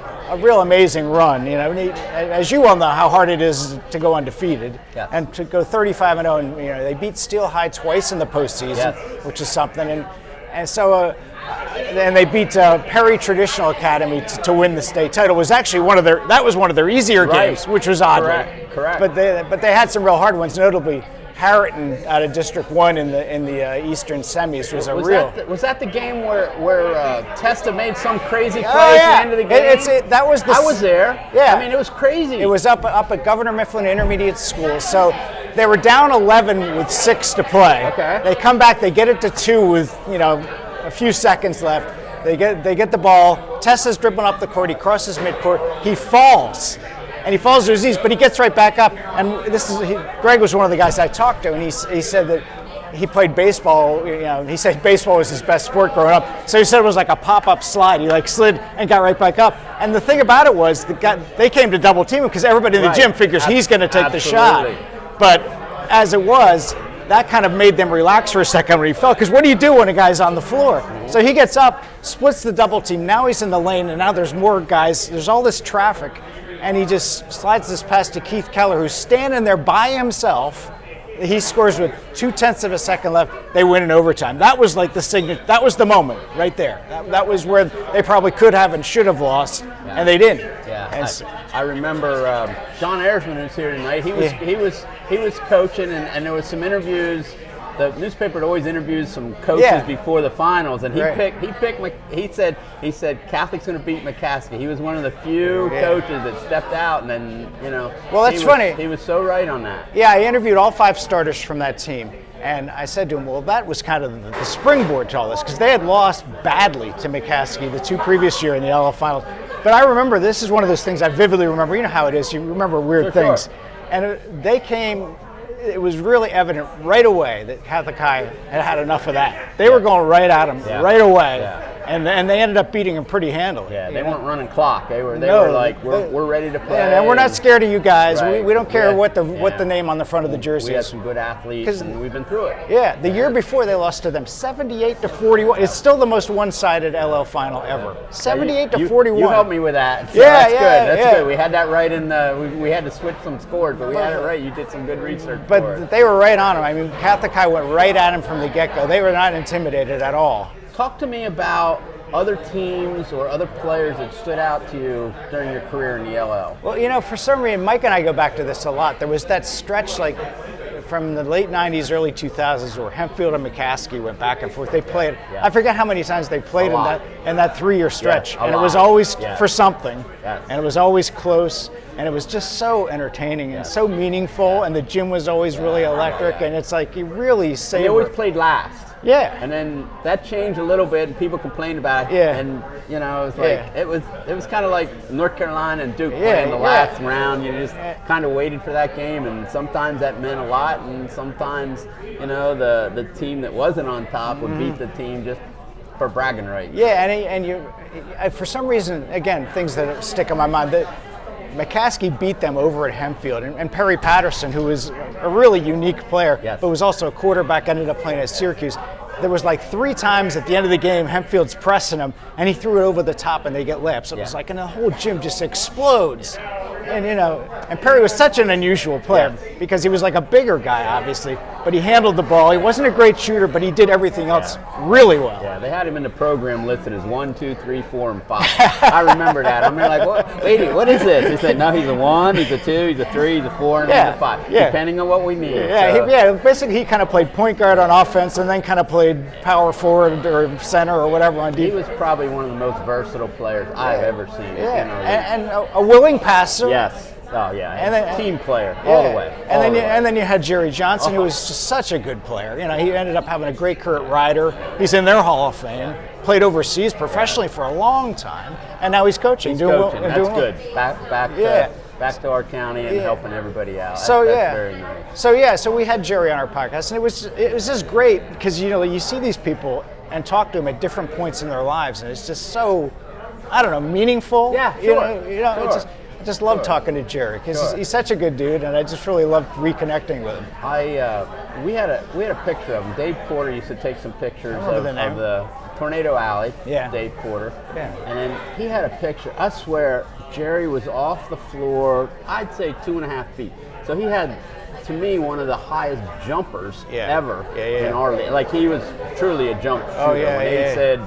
amazing run. You know, as you well know how hard it is to go undefeated, and to go 35-0, and they beat Steel High twice in the postseason, which is something. And so and they beat Perry Traditional Academy to win the state title. Was actually one of their easier games, which was odd. Correct. But they had some real hard ones, notably Harriton out of District 1 in the Eastern semis was Was that the game where Testa made some crazy play at the end of the game? I was there. Yeah. I mean, it was crazy. It was up at Governor Mifflin Intermediate School. So they were down 11 with 6 to play. Okay. They come back, they get it to 2 with a few seconds left. They get the ball. Testa's dribbling up the court. He crosses midcourt. He falls. And he falls to his knees, but he gets right back up. And Greg was one of the guys I talked to, and he said that he played baseball. He said baseball was his best sport growing up. So he said it was like a pop-up slide. He slid and got right back up. And the thing about it was they came to double team him because everybody in the gym figures he's going to take the shot. But as it was, that kind of made them relax for a second when he fell. Because what do you do when a guy's on the floor? So he gets up, splits the double team. Now he's in the lane, and now there's more guys. There's all this traffic. And he just slides this pass to Keith Keller, who's standing there by himself. He scores with 0.2 of a second left. They win in overtime. That was like the signature. That was the moment right there. That was where they probably could have and should have lost, and they didn't. Yeah, I remember John Ayersman, who's here tonight. He was coaching, and there was some interviews. The newspaper always interviews some coaches before the finals, and he said Catholic's going to beat McCaskey. He was one of the few coaches that stepped out, and then Well, that's funny. He was so right on that. Yeah, I interviewed all 5 starters from that team. And I said to him, well, that was kind of the springboard to all this, because they had lost badly to McCaskey the 2 previous year in the LL finals. But I remember, this is one of those things I vividly remember. You know how it is, you remember weird things. Sure. And they came, it was really evident right away that Catholic High had enough of that. They were going right at him right away. Yeah. And they ended up beating him pretty handily. Yeah, they weren't running clock. They were like, we're ready to play. And we're not scared of you guys. Right. We don't care what the name on the front of the jersey is. We had some good athletes, and we've been through it. Yeah, the year before they lost to them 78-41. It's still the most one-sided LL final ever. 78-41. You helped me with that. So that's good. That's good. We had that right in the. We had to switch some scores, but we had it right. You did some good research. But they were right on him. I mean, Catholic High went right at him from the get-go. They were not intimidated at all. Talk to me about other teams or other players that stood out to you during your career in the LL. Well, for some reason, Mike and I go back to this a lot. There was that stretch from the late 90s, early 2000s where Hempfield and McCaskey went back and forth. They played, I forget how many times they played in that 3-year stretch. And it was always for something. And it was always close. And it was just so entertaining and so meaningful. And the gym was always really electric. And it's like you really savored. They always played last. Yeah. And then that changed a little bit, and people complained about it. Yeah. And it was like it was kind of like North Carolina and Duke playing the last round. You just kind of waited for that game, and sometimes that meant a lot, and sometimes the team that wasn't on top would beat the team just for bragging rights. Yeah, and you for some reason, again, things that stick in my mind that. McCaskey beat them over at Hempfield, and Perry Patterson, who was a really unique player, but was also a quarterback, ended up playing at Syracuse. There was like 3 times at the end of the game, Hempfield's pressing him, and he threw it over the top, and they get laps. So it was like, and the whole gym just explodes. And and Perry was such an unusual player because he was like a bigger guy, obviously, but he handled the ball. He wasn't a great shooter, but he did everything else really well. Yeah, they had him in the program listed as 1, 2, 3, 4, and 5. I remember that. I'm like, what is this? He said, no, he's a 1, he's a 2, he's a 3, he's a 4, and he's a 5, depending on what we need. Basically he kind of played point guard on offense and then kind of played power forward or center or whatever on defense. He was probably one of the most versatile players I've ever seen. And a willing passer. Yes. Oh yeah. And then team player all the way. And then you had Jerry Johnson, who was just such a good player. He ended up having a great career at Ryder. He's in their Hall of Fame. Played overseas professionally for a long time, and now he's coaching. That's good. Back to our county and helping everybody out. That's very nice. So we had Jerry on our podcast, and it was just great because you see these people and talk to them at different points in their lives, and it's just so, I don't know, meaningful. Yeah, sure. I just love talking to Jerry because he's such a good dude, and I just really loved reconnecting with him. We had a picture of him. Dave Porter used to take some pictures of the Tornado Alley. Yeah. Dave Porter. Yeah. And then he had a picture. I swear, Jerry was off the floor, I'd say 2.5 feet. So he had, to me, one of the highest jumpers ever in our league. Like, he was truly a jump shooter. When they said,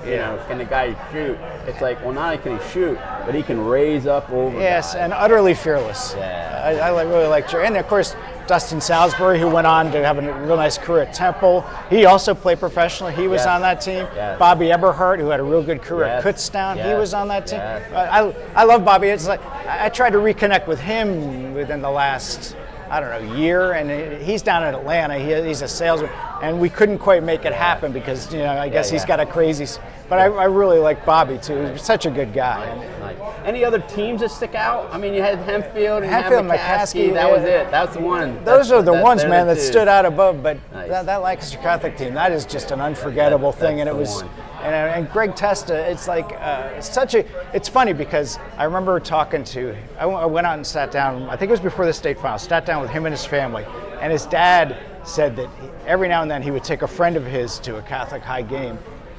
can the guy shoot? It's like, well, not only can he shoot, but he can raise up over guys. And utterly fearless. Yeah. I really like Jerry. And, of course, Dustin Salisbury, who went on to have a real nice career at Temple. He also played professionally. He was on that team. Yes. Bobby Eberhardt, who had a real good career at Kutztown. He was on that team. I love Bobby. It's like I tried to reconnect with him within the last, year, and he's down in Atlanta. He's a salesman, and we couldn't quite make it happen because, I guess he's got a crazy. But I really like Bobby too. He's such a good guy. Nice. Any other teams that stick out? I mean, you had Hempfield and McCaskey. That was it. That's the one. Those are the ones, man, that stood out above. But that Lancaster Catholic team, that is just an unforgettable thing, and it was. And Greg Testa, it's like it's funny because I remember talking I went out and sat down, I think it was before the state finals, sat down with him and his family, and his dad said that every now and then he would take a friend of his to a Catholic High game,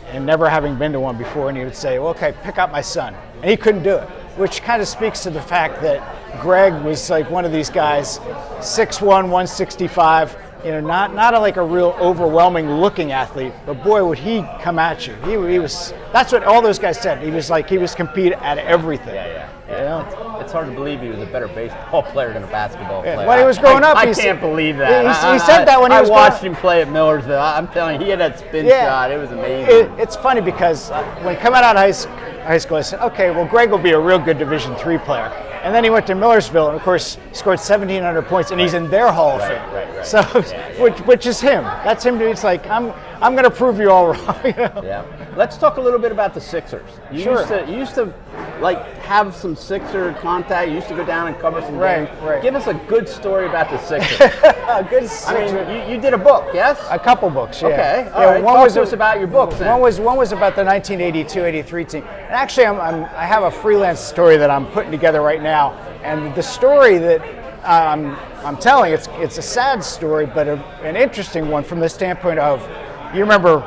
and never having been to one before, and he would say, well, okay, pick up my son. And he couldn't do it, which kind of speaks to the fact that Greg was like one of these guys, 6'1", 165, not like a real overwhelming looking athlete, but boy, would he come at you. He was. That's what all those guys said. He was compete at everything. Yeah. It's hard to believe he was a better baseball player than a basketball player. When he was growing up, I can't believe that. He said that when he was. I watched him play at Millersville. I'm telling you, he had that spin shot. It was amazing. It's funny because when coming out of high school, I said, okay, well, Greg will be a real good Division III player. And then he went to Millersville, and of course, he scored 1,700 points, and he's in their Hall of Fame. Right. So, which is him. That's him. It's like I'm going to prove you all wrong. Yeah. Let's talk a little bit about the Sixers. You used to like have some Sixer contact. You used to go down and cover some games. Right. Give us a good story about the Sixers. Good. I mean, you did a book, yes? A couple books, yeah. Okay. All right. Talk to us about your books. Then. One was about the 1982-83 team. And actually, I have a freelance story that I'm putting together right now. And the story that I'm telling, it's a sad story, but an interesting one from the standpoint of, you remember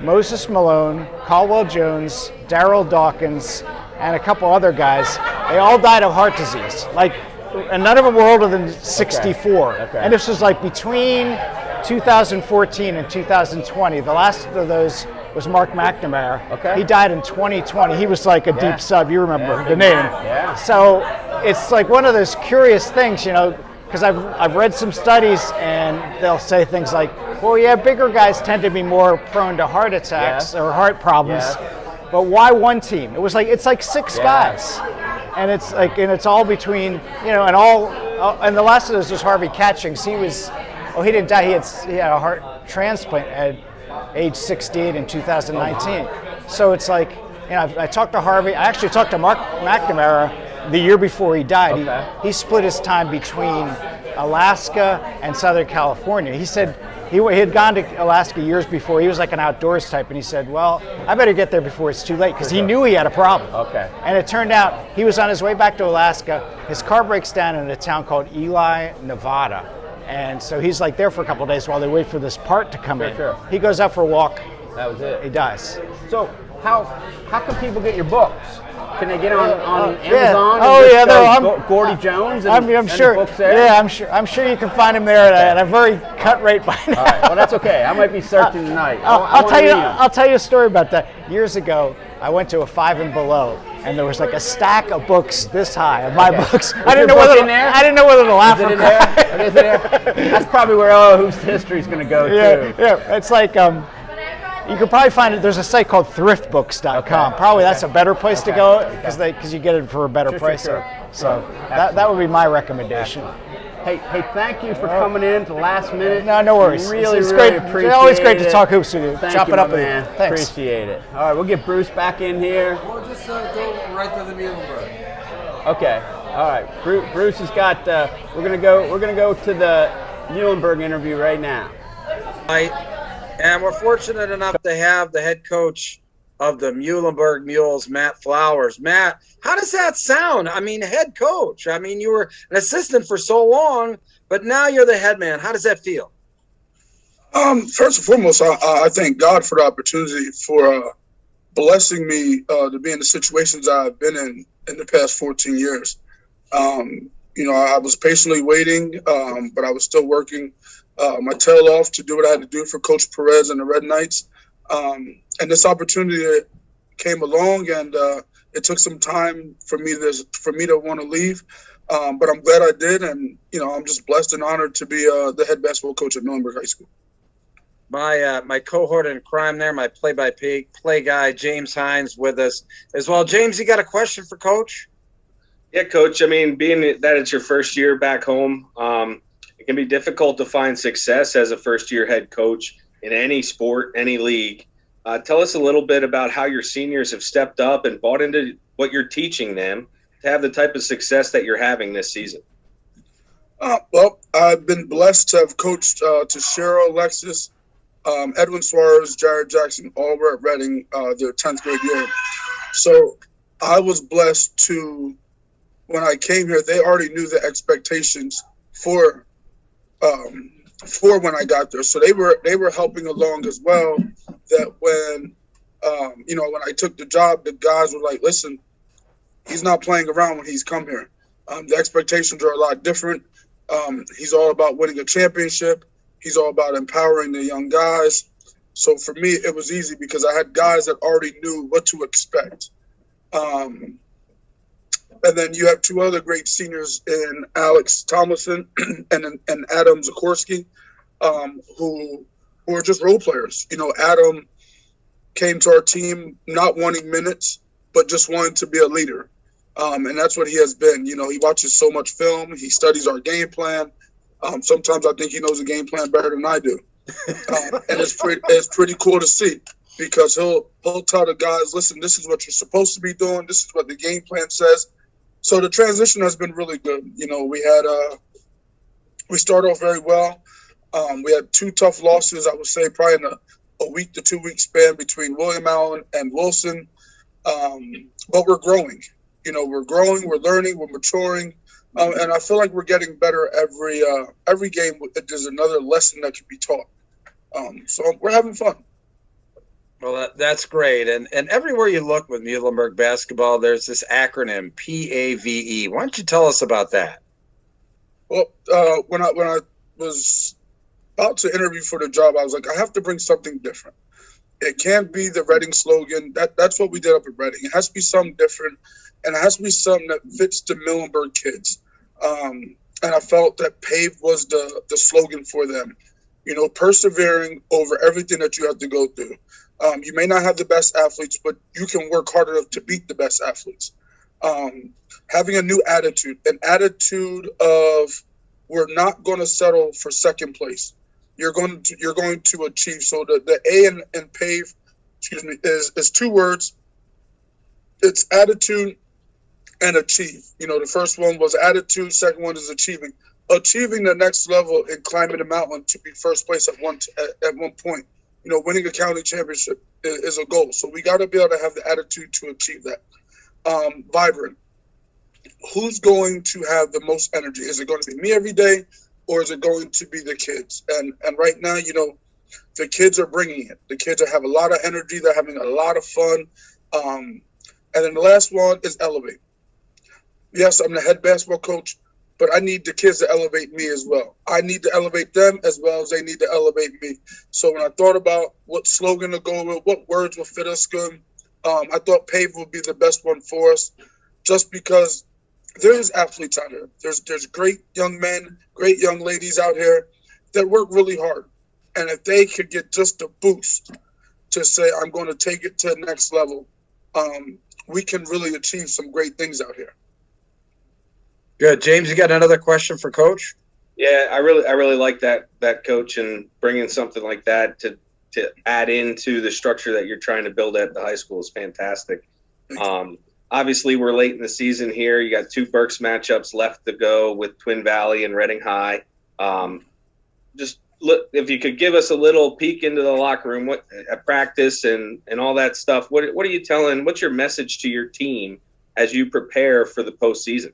Moses Malone, Caldwell Jones, Darryl Dawkins, and a couple other guys. They all died of heart disease. And none of them were older than 64. Okay. And this was like between 2014 and 2020. The last of those was Mark McNamara. Okay. He died in 2020. He was like a deep sub. You remember the name. Yeah. So it's like one of those curious things, because I've read some studies and they'll say things like, well, yeah, bigger guys tend to be more prone to heart attacks or heart problems. But why one team? It's like six guys. And it's all between, and the last of those was Harvey Catchings. He didn't die. He had a heart transplant at age 68 in 2019. So it's like, I talked to Harvey. I actually talked to Mark McNamara the year before he died. Okay. He split his time between Alaska and Southern California. He said he had gone to Alaska years before. He was like an outdoors type, and he said, well, I better get there before it's too late, because he knew he had a problem. Okay. And it turned out he was on his way back to Alaska. His car breaks down in a town called Ely, Nevada. And so he's like there for a couple of days while they wait for this part to come in. Sure. He goes out for a walk. That was it. He dies. So how can people get your books? Can they get on Amazon? Yeah. And Gordy Jones. And, I'm sure. The books there? Yeah, I'm sure you can find him there at a very cut rate by now. All right. Well, that's okay. I might be searching tonight. I'll tell you a story about that. Years ago, I went to a Five and Below, and there was like a stack of books this high of my books. I didn't know whether to laugh or cry. Is it there? That's probably where Hoops History is going to go too. Yeah. It's like you could probably find it. There's a site called thriftbooks.com. Okay. Probably that's a better place to go because you get it for a better price. Sure. So that would be my recommendation. Hey, thank you for coming in to last minute. No worries. Really great. appreciate it. It's always great to talk hoops with you. Thank you, it up man. Thanks. Appreciate it. All right, we'll get Bruce back in here. We'll just go right to the Muhlenberg. Okay. All right. Bruce has got. We're gonna go to the Muhlenberg interview right now. And we're fortunate enough to have the head coach of the Muhlenberg Mules, Matt Flowers. Matt, how does that sound? I mean, head coach. I mean, you were an assistant for so long, but now you're the head man. How does that feel? First and foremost, I thank God for the opportunity for blessing me to be in the situations I've been in the past 14 years. I was patiently waiting, but I was still working my tail off to do what I had to do for Coach Perez and the Red Knights. And this opportunity came along, and it took some time for me to want to leave. But I'm glad I did, and I'm just blessed and honored to be the head basketball coach at Muhlenberg High School. My cohort in crime there, my play-by-play guy, James Hines, with us as well. James, you got a question for Coach? Yeah, Coach. I mean, being that it's your first year back home, it can be difficult to find success as a first-year head coach in any sport, any league. Tell us a little bit about how your seniors have stepped up and bought into what you're teaching them to have the type of success that you're having this season. Well, I've been blessed to have coached to Cheryl, Alexis, Edwin Suarez, Jared Jackson, all were at Reading their 10th grade year. So I was blessed to, when I came here, they already knew the expectations for when I got there. So they were helping along as well. That when when I took the job, the guys were like, listen, he's not playing around when he's come here. The expectations are a lot different. He's all about winning a championship. He's all about empowering the young guys. So for me, it was easy because I had guys that already knew what to expect. And then you have two other great seniors in Alex Thomason and Adam Zakorsky, who are just role players. You know, Adam came to our team not wanting minutes, but just wanting to be a leader. And that's what he has been. You know, he watches so much film. He studies our game plan. Sometimes I think he knows the game plan better than I do. And it's pretty cool to see because he'll tell the guys, listen, this is what you're supposed to be doing. This is what the game plan says. So the transition has been really good. You know, we started off very well. We had two tough losses, I would say, probably in a week to 2 week span between William Allen and Wilson. But we're growing. You know, we're growing, we're learning, we're maturing. And I feel like we're getting better every game. There's another lesson that can be taught. So we're having fun. Well, that's great. And everywhere you look with Muhlenberg basketball, there's this acronym, PAVE. Why don't you tell us about that? Well, when I was about to interview for the job, I was like, I have to bring something different. It can't be the Reading slogan. That's what we did up at Reading. It has to be something different, and it has to be something that fits the Muhlenberg kids. And I felt that PAVE was the slogan for them. You know, persevering over everything that you have to go through. You may not have the best athletes, but you can work hard enough to beat the best athletes. Having a new attitude, an attitude of we're not going to settle for second place. You're going to achieve. So the A in PAVE, is two words. It's attitude and achieve. You know, the first one was attitude. Second one is achieving. Achieving the next level and climbing the mountain to be first place at one point. You know, winning a county championship is a goal. So we got to be able to have the attitude to achieve that. Vibrant. Who's going to have the most energy? Is it going to be me every day, or is it going to be the kids? And right now, you know, the kids are bringing it. The kids have a lot of energy. They're having a lot of fun. And then the last one is elevate. Yes, I'm the head basketball coach, but I need the kids to elevate me as well. I need to elevate them as well as they need to elevate me. So when I thought about what slogan to go with, what words will fit us good, I thought PAVE would be the best one for us, just because there's athletes out here. There's great young men, great young ladies out here that work really hard. And if they could get just a boost to say, I'm going to take it to the next level, we can really achieve some great things out here. Good. James, you got another question for Coach? Yeah, I really like that coach, and bringing something like that to add into the structure that you're trying to build at the high school is fantastic. Obviously, we're late in the season here. You got two Berks matchups left to go with Twin Valley and Reading High. Just look, if you could give us a little peek into the locker room, what at practice and all that stuff. What are you telling? What's your message to your team as you prepare for the postseason?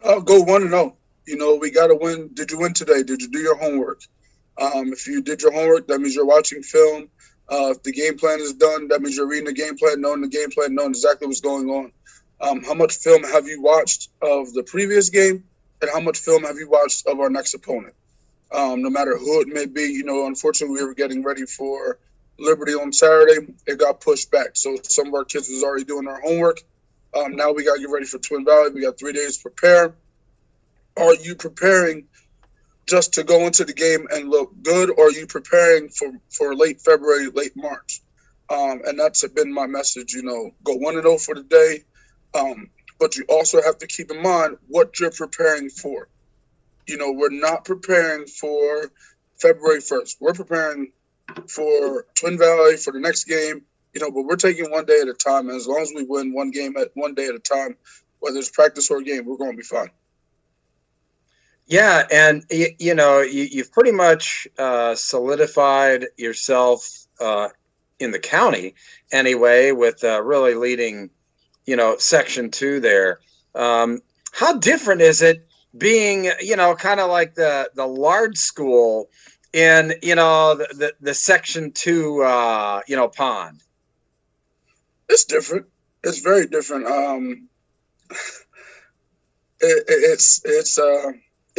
I'll go 1-0. You know, we got to win. Did you win today? Did you do your homework? If you did your homework, that means you're watching film. If the game plan is done, that means you're reading the game plan, knowing the game plan, knowing exactly what's going on. How much film have you watched of the previous game, and how much film have you watched of our next opponent? No matter who it may be, you know, unfortunately, we were getting ready for Liberty on Saturday. It got pushed back. So some of our kids was already doing their homework. Now we got to get ready for Twin Valley. We got 3 days to prepare. Are you preparing just to go into the game and look good, or are you preparing for late February, late March? And that's been my message, you know, go 1-0 for the day. But you also have to keep in mind what you're preparing for. You know, we're not preparing for February 1st. We're preparing for Twin Valley for the next game, you know, but we're taking one day at a time. And as long as we win one game at one day at a time, whether it's practice or a game, we're going to be fine. Yeah, and you know, you've pretty much solidified yourself in the county anyway, with really leading, you know, Section 2 there. How different is it being, you know, kind of like the large school in, you know, the Section 2, you know, pond? It's different. It's very different.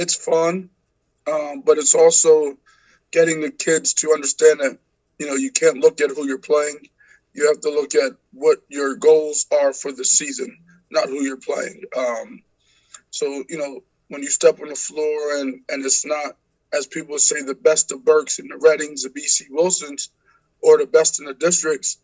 It's fun, but it's also getting the kids to understand that, you can't look at who you're playing. You have to look at what your goals are for the season, not who you're playing. So, when you step on the floor and it's not, as people say, the best of Burks and the Reddings, the BC Wilsons, or the best in the districts,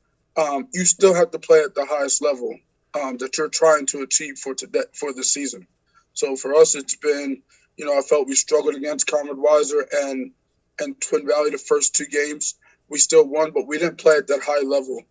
you still have to play at the highest level that you're trying to achieve for the season. So for us, it's been, I felt we struggled against Conrad Weiser and Twin Valley the first 2 games. We still won, but we didn't play at that high level.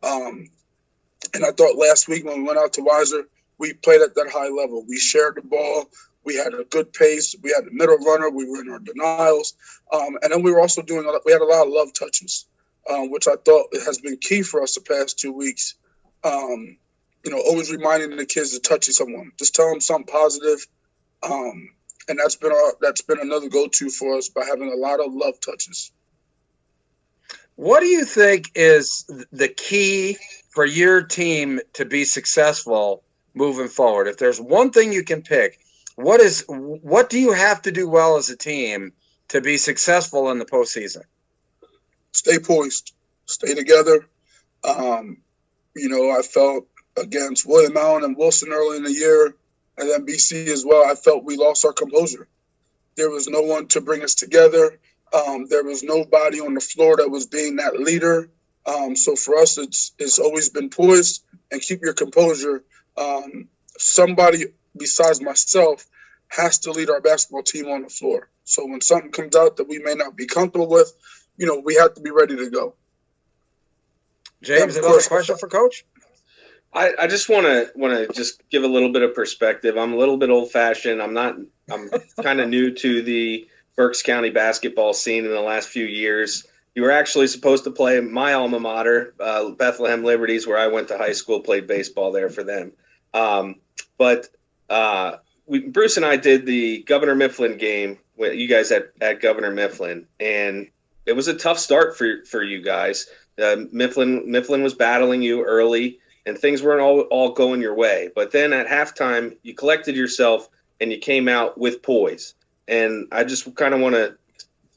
And I thought last week when we went out to Weiser, we played at that high level. We shared the ball. We had a good pace. We had the middle runner. We were in our denials. And then we were also we had a lot of love touches, which I thought has been key for us the past 2 weeks. Always reminding the kids to touch someone. Just tell them something positive. And that's been another go-to for us by having a lot of love touches. What do you think is the key for your team to be successful moving forward? If there's one thing you can pick, what do you have to do well as a team to be successful in the postseason? Stay poised, stay together. I felt against William Allen and Wilson early in the year, and then BC as well, I felt we lost our composure. There was no one to bring us together. There was nobody on the floor that was being that leader. So for us, it's always been poised and keep your composure. Somebody besides myself has to lead our basketball team on the floor. So when something comes out that we may not be comfortable with, we have to be ready to go. James, another question for Coach? I just want to just give a little bit of perspective. I'm a little bit old fashioned. I'm kind of new to the Berks County basketball scene in the last few years. You were actually supposed to play my alma mater, Bethlehem Liberties, where I went to high school, played baseball there for them. But Bruce and I did the Governor Mifflin game with you guys at Governor Mifflin, and it was a tough start for you guys. Mifflin was battling you early, and things weren't all going your way. But then at halftime, you collected yourself, and you came out with poise. And I just kind of want to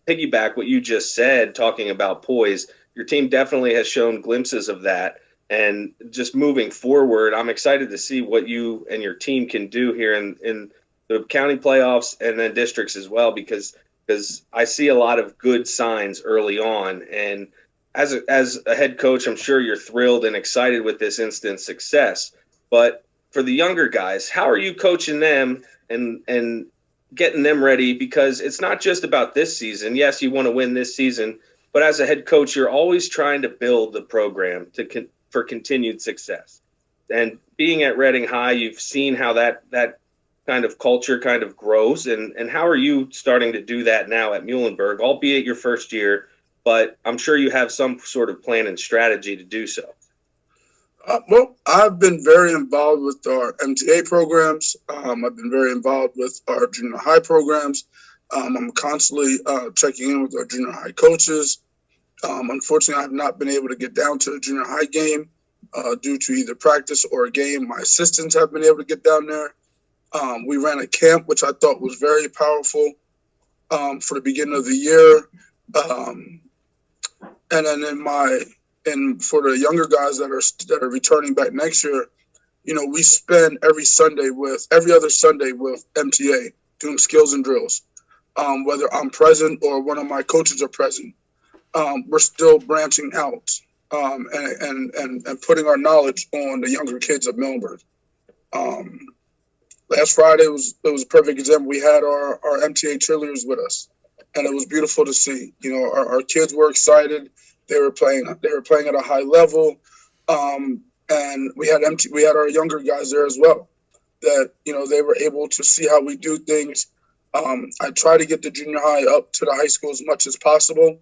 piggyback what you just said, talking about poise. Your team definitely has shown glimpses of that. And just moving forward, I'm excited to see what you and your team can do here in the county playoffs and then districts as well, because I see a lot of good signs early on. And as a head coach, I'm sure you're thrilled and excited with this instant success. But for the younger guys, how are you coaching them and getting them ready? Because it's not just about this season. Yes, you want to win this season, but as a head coach, you're always trying to build the program for continued success. And being at Reading High, you've seen how that kind of culture kind of grows. And how are you starting to do that now at Muhlenberg, albeit your first year, but I'm sure you have some sort of plan and strategy to do so. Well, I've been very involved with our MTA programs. I've been very involved with our junior high programs. I'm constantly checking in with our junior high coaches. Unfortunately, I have not been able to get down to a junior high game due to either practice or a game. My assistants have been able to get down there. We ran a camp, which I thought was very powerful for the beginning of the year. And then for the younger guys that are returning back next year, we spend every other Sunday with MTA doing skills and drills. Whether I'm present or one of my coaches are present, we're still branching out and putting our knowledge on the younger kids of Muhlenberg. Last Friday was a perfect example. We had our MTA cheerleaders with us, and it was beautiful to see. Our kids were excited. They were playing at a high level, and we had our younger guys there as well. That they were able to see how we do things. I try to get the junior high up to the high school as much as possible,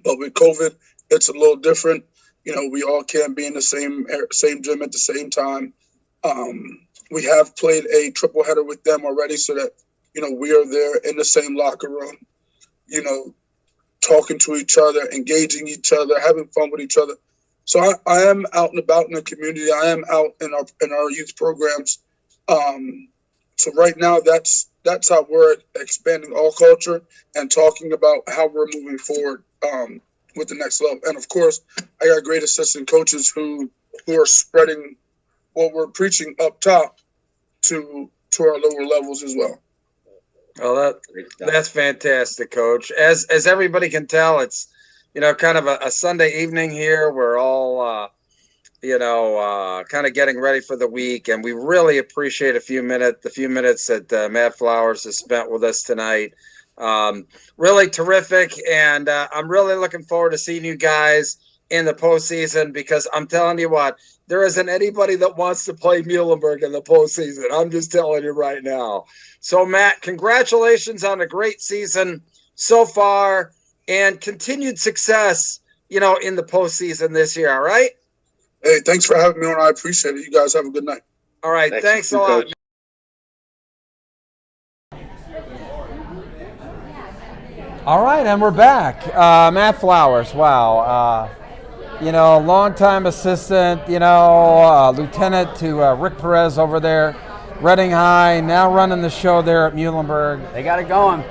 but with COVID, it's a little different. We all can't be in the same gym at the same time. We have played a triple header with them already, so that we are there in the same locker room. Talking to each other, engaging each other, having fun with each other. So I am out and about in the community. I am out in our youth programs, So right now, that's how we're expanding all culture and talking about how we're moving forward with the next level. And of course, I got great assistant coaches who are spreading what we're preaching up top to our lower levels as well. Well, that's fantastic, Coach. As everybody can tell, it's kind of a Sunday evening here. We're all kind of getting ready for the week, and we really appreciate the few minutes that Matt Flowers has spent with us tonight. Really terrific, and I'm really looking forward to seeing you guys in the postseason, because I'm telling you what, there isn't anybody that wants to play Muhlenberg in the postseason. I'm just telling you right now. So, Matt, congratulations on a great season so far, and continued success, in the postseason this year. All right. Hey, thanks for having me on. I appreciate it. You guys have a good night. All right. Thanks a lot. All right, and we're back. Matt Flowers, wow. Longtime assistant, lieutenant to Rick Perez over there, Reading High, now running the show there at Muhlenberg. They got it going.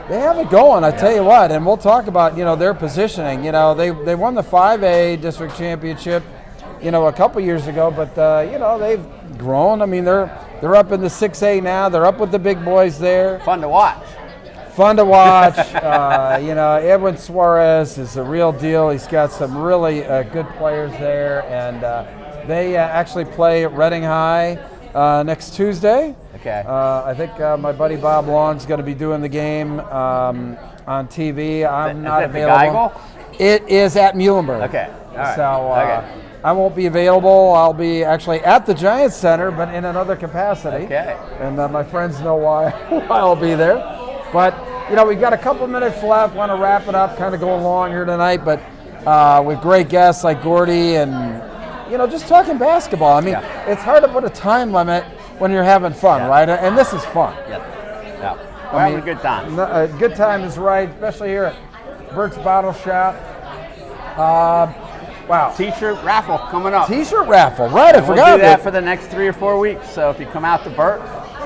They have it going, I tell you what, and we'll talk about, their positioning. They won the 5A district championship, a couple years ago, but, they've grown. I mean, they're up in the 6A now. They're up with the big boys there. Fun to watch. Edwin Suarez is a real deal. He's got some really good players there, and they actually play at Reading High next Tuesday. Okay. I think my buddy Bob Long's going to be doing the game on TV. I'm not available. It is at Muhlenberg. Okay. All right. So I won't be available. I'll be actually at the Giants Center, but in another capacity. Okay. And my friends know why I'll be there. But, we've got a couple minutes left. Want to wrap it up, kind of go along here tonight, but with great guests like Gordy and, just talking basketball. I mean, It's hard to put a time limit when you're having fun, right? And this is fun. Yeah. We're having a good time. A good time is right, especially here at Bert's Bottle Shop. Wow. T-shirt raffle coming up. T-shirt raffle, right? I forgot. We'll do that for the next 3 or 4 weeks. So if you come out to Bert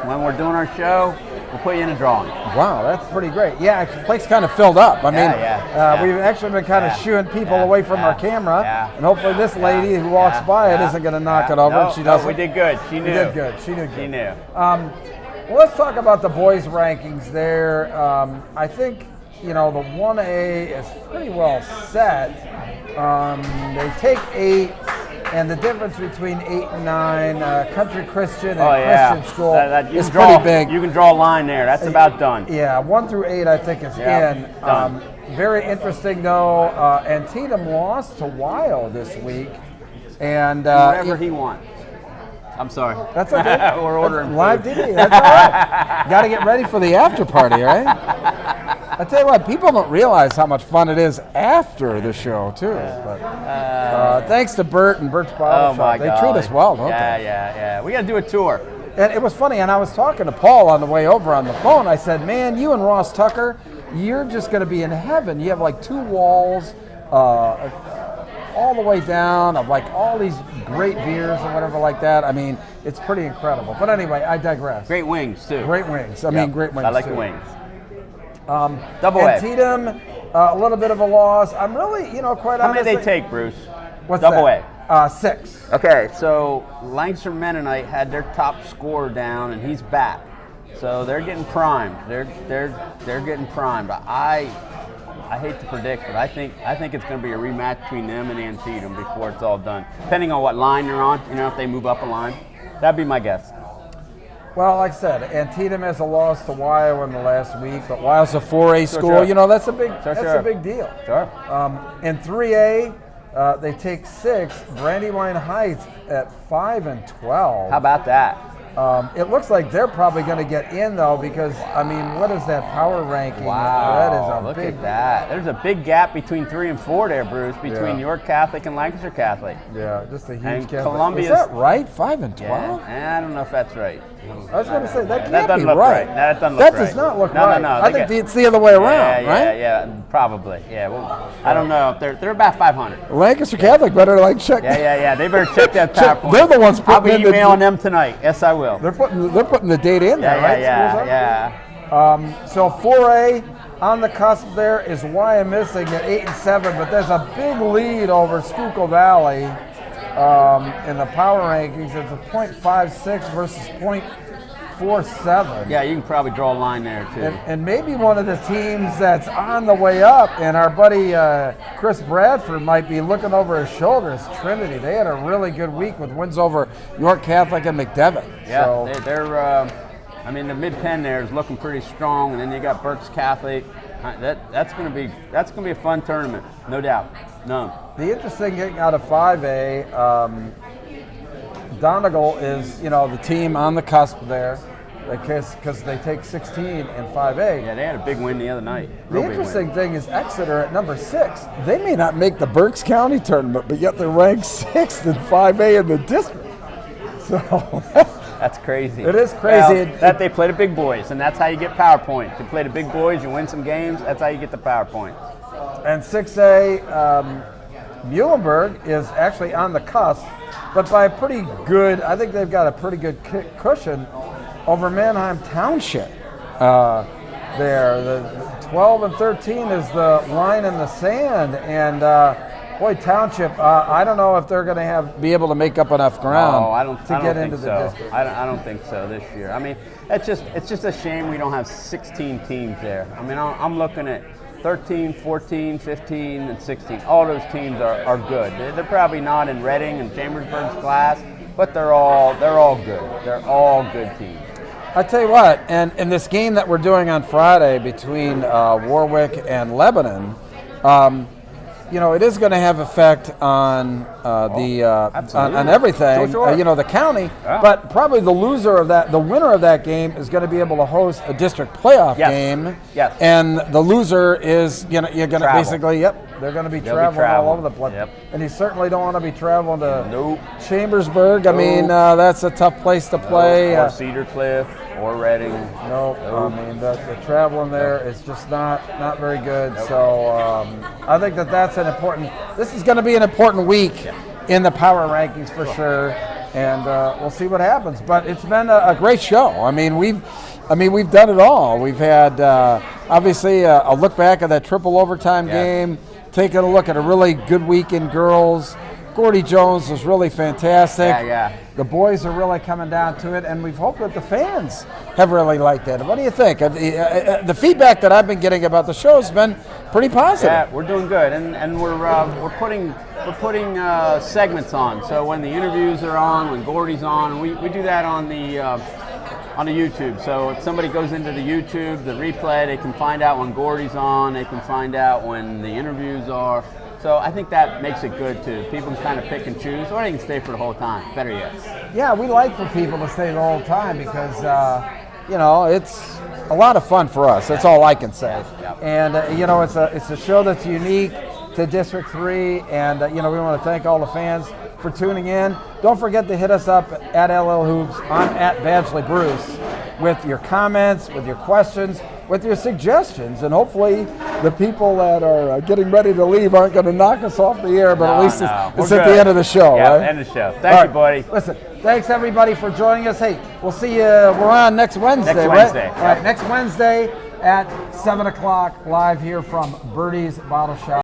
when we're doing our show, we'll put you in a drawing. Wow, that's pretty great. Yeah, the place kind of filled up. We've actually been kind of shooing people away from our camera, and hopefully this lady who walks by it isn't going to knock it over. No, she doesn't. We did good. She knew. We did good. She knew good. She knew. Well, let's talk about the boys' rankings there. I think, the 1A is pretty well set. They take 8. And the difference between 8 and 9, country Christian and Christian school is pretty big. You can draw a line there. That's about done. Yeah, 1 through 8 I think is in. Very interesting though. Antietam lost to Weil this week, and whatever he wants. I'm sorry. That's okay. We're ordering live food. TV. That's all right. Got to get ready for the after party, right? I tell you what, people don't realize how much fun it is after the show too. But thanks to Bert and Bert's Bottle Shop. They treat us well, don't they? Yeah. We got to do a tour. And it was funny, and I was talking to Paul on the way over on the phone. I said, man, you and Ross Tucker, you're just going to be in heaven. You have like 2 walls all the way down of like all these great beers or whatever like that. I mean, it's pretty incredible. But anyway, I digress. Great wings too. Great wings. I mean, great wings. I like too. the wings. Double Antietam, a little bit of a loss. I'm really, quite honestly. How many they take, Bruce? What's Double that? 6. Okay, so Lancaster Mennonite had their top scorer down, and he's back. So they're getting primed. They're getting primed. I hate to predict, but I think it's going to be a rematch between them and Antietam before it's all done. Depending on what line they're on, if they move up a line, that'd be my guess. Well, like I said, Antietam has a loss to Weil in the last week, but Weil's a 4A school. Sure. That's a big deal. Sure. In 3A, they take 6. Brandywine Heights at 5 and 12. How about that? It looks like they're probably going to get in though, because what is that power ranking? Wow, that is look at that. There's a big gap between 3 and 4 there, Bruce, between York Catholic and Lancaster Catholic. Yeah, just a huge and gap. Columbia's, is that right? 5 and 12? Yeah, I don't know if that's right. I was going to say, that That can't be doesn't look right. right. That doesn't look That right. does not look No, right. no, no. I think it's the other way around, right? Yeah, probably. Yeah, well, I don't know. They're about 500. Lancaster Catholic better like check. Yeah. They better check that PowerPoint. They're the ones putting I'll be in emailing them tonight. Yes, I will. They're putting the date in there, right? Yeah. So 4A on the cusp there is Wyomissing at 8-7, but there's a big lead over Schuylkill Valley in the power rankings. It's a .56 versus .47. Yeah, you can probably draw a line there too. And maybe one of the teams that's on the way up, and our buddy Chris Bradford might be looking over his shoulder, is Trinity. They had a really good week with wins over York Catholic and McDevitt. Yeah, so, they're the mid-pen there is looking pretty strong, and then you got Berks Catholic. That's going to be a fun tournament, no doubt. No. The interesting thing out of 5A, Donegal is the team on the cusp there, because they take 16 in 5A. Yeah, they had a big win the other night. The interesting thing is Exeter at number 6. They may not make the Berks County tournament, but yet they're ranked 6th in 5A in the district. So that's crazy. It is crazy. Well, they play the big boys, and that's how you get PowerPoint. You play the big boys, you win some games. That's how you get the PowerPoint. And 6A, Muhlenberg is actually on the cusp, but by a pretty good. I think they've got a pretty good cushion over Manheim Township. There, the 12 and 13 is the line in the sand, and boy, Township. I don't know if they're going to be able to make up enough ground to get into the district. I don't think so this year. I mean, it's just a shame we don't have 16 teams there. I mean, I'm looking at 13, 14, 15, and 16. All those teams are good. They're probably not in Reading and Chambersburg's class, but they're all good. They're all good teams. I tell you what, and in this game that we're doing on Friday between Warwick and Lebanon, it is going to have effect on on everything. Sure. The county, but probably the winner of that game is going to be able to host a district playoff game. Yes. And the loser is you're going to basically they're going to be traveling all over the place. Yep. And you certainly don't want to be traveling to Chambersburg. I mean, that's a tough place to play. Or Cedar Cliff or Reading. Nope. I mean, the traveling there is just not very good. Nope. So I think that's an important. This is going to be an important week in the power rankings for sure, and we'll see what happens. But it's been a great show. I mean, we've done it all. We've had obviously a look back at that triple overtime game, taking a look at a really good week in girls. Gordy Jones was really fantastic. Yeah. The boys are really coming down to it, and we've hoped that the fans have really liked it. What do you think? The feedback that I've been getting about the show has been pretty positive. Yeah, we're doing good, and we're putting segments on. So when the interviews are on, when Gordy's on, we do that on the YouTube. So if somebody goes into the YouTube, the replay, they can find out when Gordy's on. They can find out when the interviews are. So I think that makes it good too. People can kind of pick and choose, or they can stay for the whole time. Better yet. Yeah, we like for people to stay the whole time because it's a lot of fun for us. That's all I can say. And it's a show that's unique to District 3, and we want to thank all the fans for tuning in. Don't forget to hit us up at LL Hoops. I'm at Badgley Bruce with your comments, with your questions, with your suggestions, and hopefully the people that are getting ready to leave aren't going to knock us off the air, but at least it's at the end of the show, right? End of the show. Thank you, buddy. Listen, thanks everybody for joining us. Hey, we'll see you. We're on next Wednesday, right? All right, next Wednesday at 7 o'clock live here from Birdie's Bottle Shop.